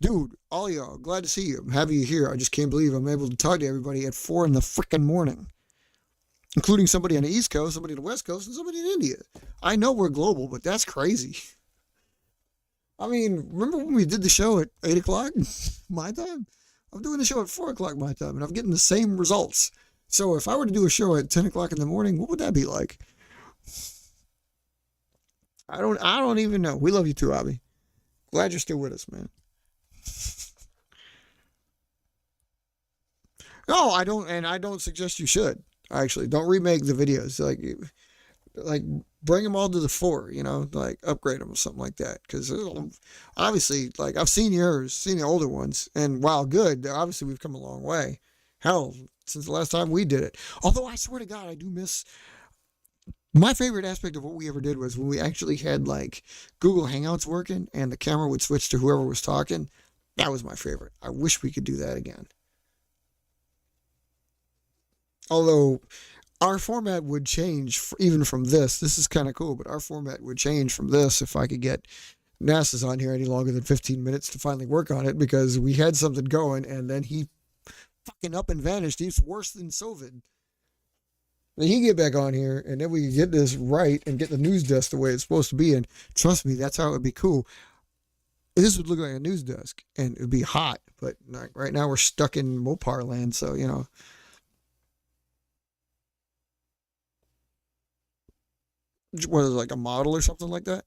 dude, all y'all, glad to see you. I'm happy you're here. I just can't believe I'm able to talk to everybody at 4 in the freaking morning, including somebody on the East Coast, somebody on the West Coast, and somebody in India. I know we're global, but that's crazy. I mean, remember when we did the show at 8 o'clock my time? I'm doing the show at 4 o'clock my time, and I'm getting the same results. So if I were to do a show at 10 o'clock in the morning, what would that be like? I don't even know. We love you too, Abby. Glad you're still with us, man. No, I don't, and I don't suggest you should. Actually, don't remake the videos. Like bring them all to the fore. Like upgrade them or something like that. Because obviously, like I've seen yours, seen the older ones, and while good, obviously we've come a long way. Hell, since the last time we did it. Although I swear to God, I do miss. My favorite aspect of what we ever did was when we actually had like Google Hangouts working and the camera would switch to whoever was talking. That was my favorite. I wish we could do that again. Although our format would change even from this. This is kind of cool, but our format would change from this if I could get NASA's on here any longer than 15 minutes to finally work on it, because we had something going and then he fucking up and vanished. He's worse than Sovid. Then he get back on here and then we can get this right and get the news desk the way it's supposed to be. And trust me, that's how it would be cool. This would look like a news desk and it would be hot, but like right now we're stuck in Mopar land, so what is it, like a model or something like that?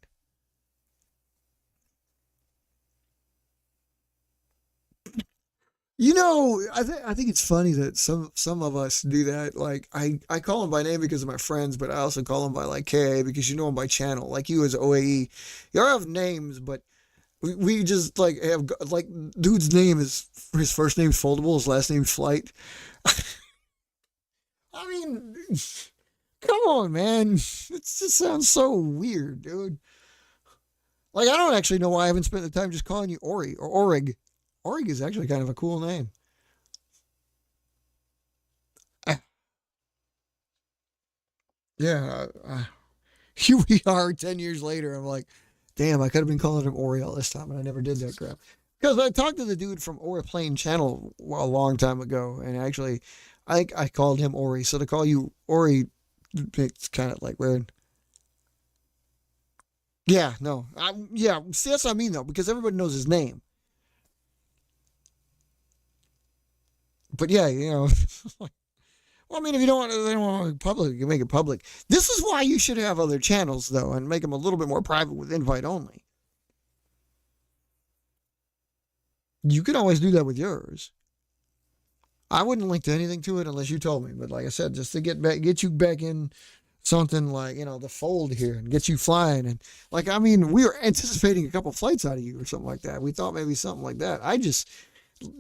I think it's funny that some of us do that. Like I call them by name because of my friends, but I also call them by like KA because you know them by channel. Like you as OAE, you all have names, but we just like have like dude's name is his first name's foldable, his last name's flight. I mean, come on, man, it just sounds so weird, dude. Like I don't actually know why I haven't spent the time just calling you Ori or Orig. Orig is actually kind of a cool name. Yeah, here we are 10 years later. I'm like, damn, I could have been calling him Ori all this time, and I never did that crap. Because I talked to the dude from Ori Plane Channel a long time ago, and actually, I called him Ori. So to call you Ori, it's kind of like weird. Yeah, no, yeah. See, that's what I mean though, because everybody knows his name. But yeah, well, I mean, if you don't want to, they don't want to make it public, you can make it public. This is why you should have other channels though, and make them a little bit more private with invite only. You can always do that with yours. I wouldn't link to anything to it unless you told me. But like I said, just to get you back in something like the fold here and get you flying, and like I mean, we were anticipating a couple flights out of you or something like that. We thought maybe something like that.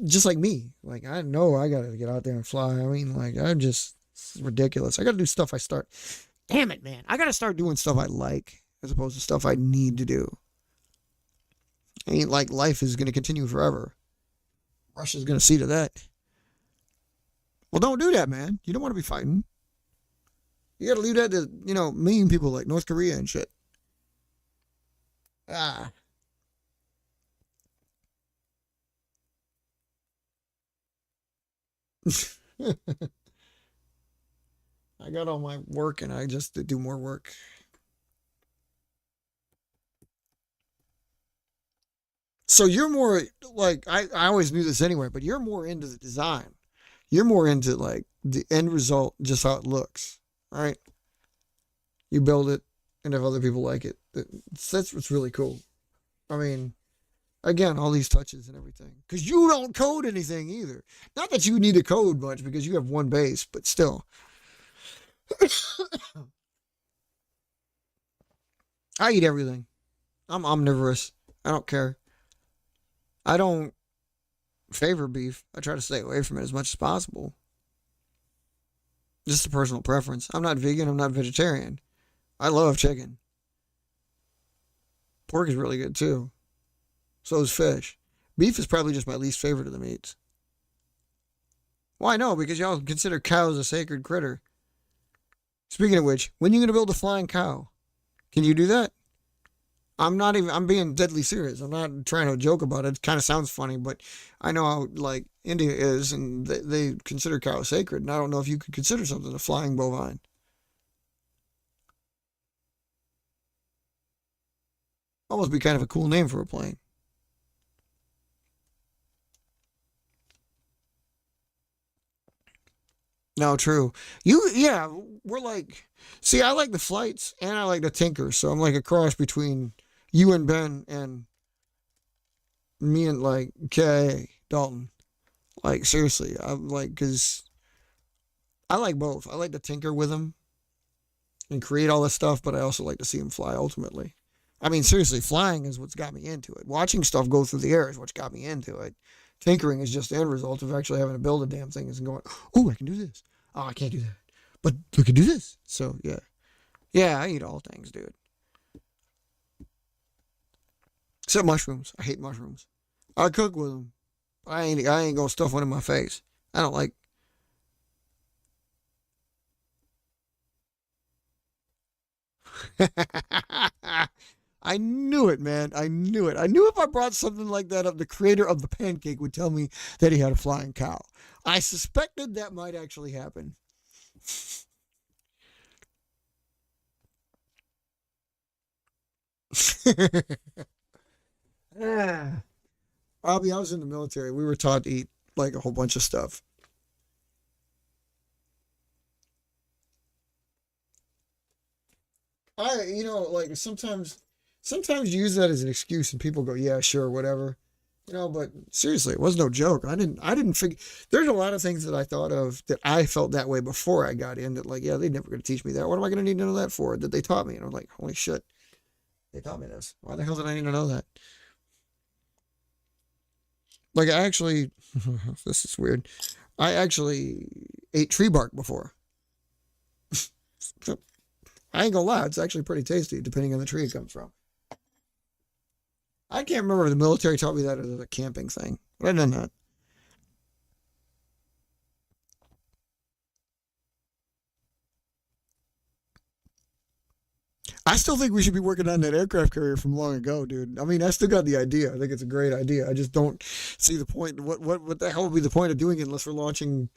Just like me, like I know I gotta get out there and fly. I mean, like I'm just it's ridiculous. I gotta do stuff I start. Damn it, man! I gotta start doing stuff I like as opposed to stuff I need to do. Ain't like life is gonna continue forever. Russia's gonna see to that. Well, don't do that, man. You don't want to be fighting. You got to leave that to mean people like North Korea and shit. Ah, I got all my work and I just do more work. So you're more like I always knew this anyway, but you're more into the design. You're more into like the end result, just how it looks, right? You build it, and if other people like it, that's what's really cool. I mean, again, all these touches and everything, because you don't code anything either. Not that you need to code much because you have one base, but still. I eat everything. I'm omnivorous. I don't care. I don't favor beef. I try to stay away from it as much as possible. Just a personal preference. I'm not vegan. I'm not vegetarian. I love chicken. Pork is really good too. So is fish. Beef is probably just my least favorite of the meats. Why no? Because y'all consider cows a sacred critter. Speaking of which, when are you gonna build a flying cow? Can you do that? I'm not even. I'm being deadly serious. I'm not trying to joke about it. It kind of sounds funny, but I know how like India is, and they consider cows sacred. And I don't know if you could consider something a flying bovine. Almost be kind of a cool name for a plane. No, true. Yeah, we're like. See, I like the flights and I like the tinker, so I'm like a cross between you and Ben and me and like K Dalton. Like seriously, I'm like because I like both. I like to tinker with them and create all this stuff, but I also like to see them fly ultimately. I mean, seriously, flying is what's got me into it. Watching stuff go through the air is what's got me into it. Tinkering is just the end result of actually having to build a damn thing and going, oh, I can do this. Oh, I can't do that. But we can do this. So, yeah. Yeah, I eat all things, dude. Except mushrooms. I hate mushrooms. I cook with them. I ain't gonna stuff one in my face. I don't like. I knew it, man. I knew it. I knew if I brought something like that up, the creator of the pancake would tell me that he had a flying cow. I suspected that might actually happen. Ah. Bobby, I was in the military. We were taught to eat like a whole bunch of stuff. Like sometimes you use that as an excuse, and people go, "Yeah, sure, whatever." But seriously, it was no joke. I didn't figure. There's a lot of things that I thought of that I felt that way before I got in. That like, yeah, they're never going to teach me that. What am I going to need to know that for? That they taught me, and I'm like, holy shit, they taught me this. Why the hell did I need to know that? Like, I actually, this is weird. I actually ate tree bark before. I ain't gonna lie, it's actually pretty tasty, depending on the tree it comes from. I can't remember if the military taught me that as a camping thing, but I done that. I still think we should be working on that aircraft carrier from long ago, dude. I mean, I still got the idea. I think it's a great idea. I just don't see the point. What the hell would be the point of doing it unless we're launching?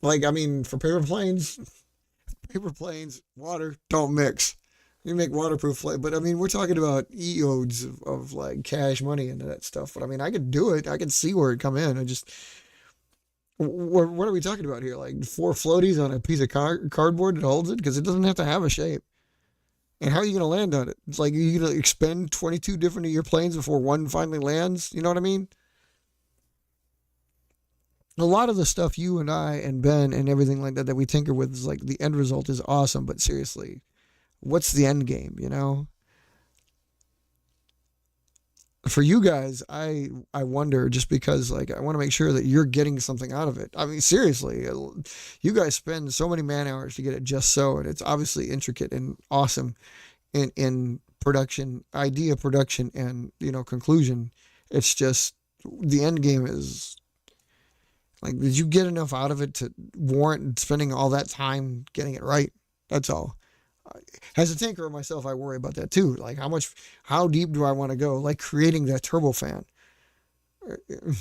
Like, I mean, for paper planes, water don't mix. You make waterproof flight, but I mean, we're talking about eodes of like cash money into that stuff. But I mean, I could do it. I can see where it come in. I just, what are we talking about here? Like four floaties on a piece of cardboard that holds it because it doesn't have to have a shape. And how are you going to land on it? It's like you're going to expend 22 different of your planes before one finally lands. You know what I mean? A lot of the stuff you and I and Ben and everything like that that we tinker with is like the end result is awesome, but seriously, what's the end game? For you guys, I wonder just because like I want to make sure that you're getting something out of it. I mean, seriously, you guys spend so many man hours to get it just so, and it's obviously intricate and awesome in production, idea production, and conclusion. It's just the end game is like, did you get enough out of it to warrant spending all that time getting it right? That's all. As a tinkerer myself, I worry about that too. Like, how deep do I want to go? Like creating that turbofan,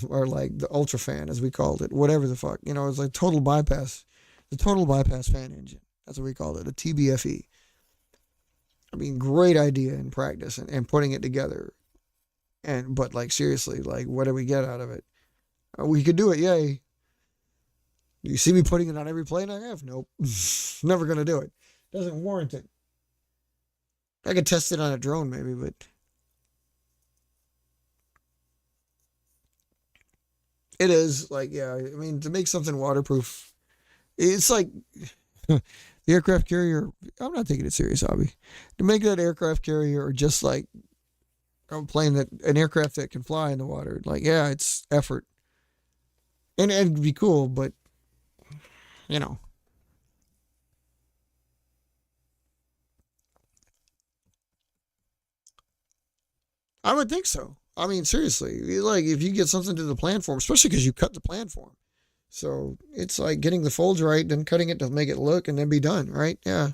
or like the ultra fan, as we called it, whatever the fuck. It's like the total bypass fan engine. That's what we called it, a TBFE. I mean, great idea in practice and putting it together. But like seriously, like what do we get out of it? We could do it, yay. Do you see me putting it on every plane I have? Nope. Never gonna do it. Doesn't warrant it. I could test it on a drone maybe, but it is like, yeah, I mean, to make something waterproof, it's like The aircraft carrier, I'm not taking it serious, Abby. To make that aircraft carrier or just like a plane that an aircraft that can fly in the water, like yeah, it's effort, and it'd be cool, but you know, I would think so. I mean, seriously, like if you get something to the plan form, especially because you cut the plan form, so it's like getting the folds right, then cutting it to make it look, and then be done, right? Yeah.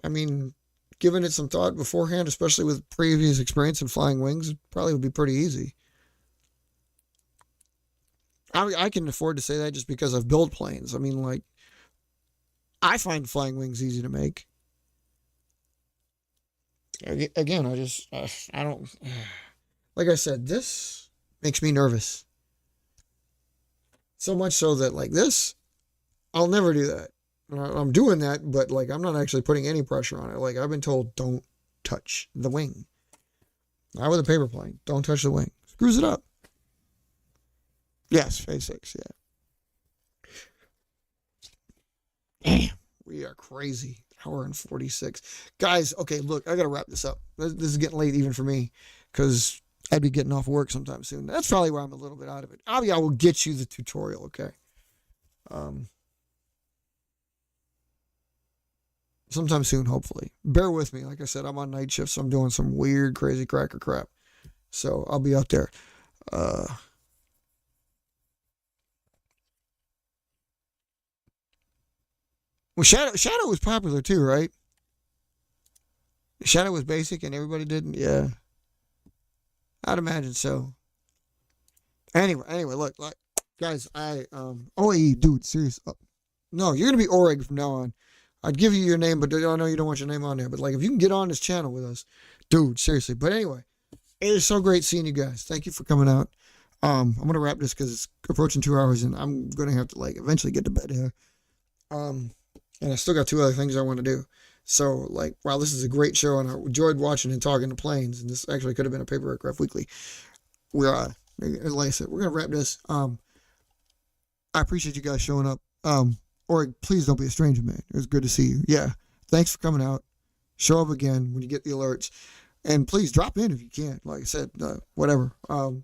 I mean, giving it some thought beforehand, especially with previous experience in flying wings, it probably would be pretty easy. I can afford to say that just because I've built planes. I mean, like I find flying wings easy to make. Again, I just I don't like I said. This makes me nervous so much so that like this, I'll never do that. I'm doing that, but like I'm not actually putting any pressure on it. Like I've been told, don't touch the wing. Not with a paper plane. Don't touch the wing. Screws it up. Yes, phase six. Yeah. Damn, we are crazy. Hour and 46. Guys, okay, look, I got to wrap this up. This is getting late even for me because I'd be getting off work sometime soon. That's probably why I'm a little bit out of it. I will get you the tutorial, okay? Um, Sometime soon, hopefully. Bear with me. Like I said, I'm on night shift, so I'm doing some weird, crazy cracker crap. So I'll be out there. Uh, well, Shadow was popular too, right? Shadow was basic and everybody didn't. Yeah, I'd imagine so. Anyway, look, guys, OAE, dude, serious. No, you're gonna be Oreg from now on. I'd give you your name, but I know you don't want your name on there. But like, if you can get on this channel with us, dude, seriously. But anyway, it is so great seeing you guys. Thank you for coming out. I'm gonna wrap this because it's approaching 2 hours, and I'm gonna have to like eventually get to bed here. Um, and I still got two other things I want to do. So like, wow, this is a great show, and I enjoyed watching and talking to planes. And this actually could have been a Paper Aircraft Weekly. We're like I said, we're gonna wrap this. I appreciate you guys showing up. Or please don't be a stranger, man. It was good to see you. Yeah, thanks for coming out. Show up again when you get the alerts, and please drop in if you can. Like I said, whatever. We'll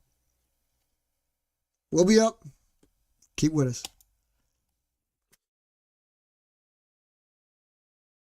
be up. Keep with us.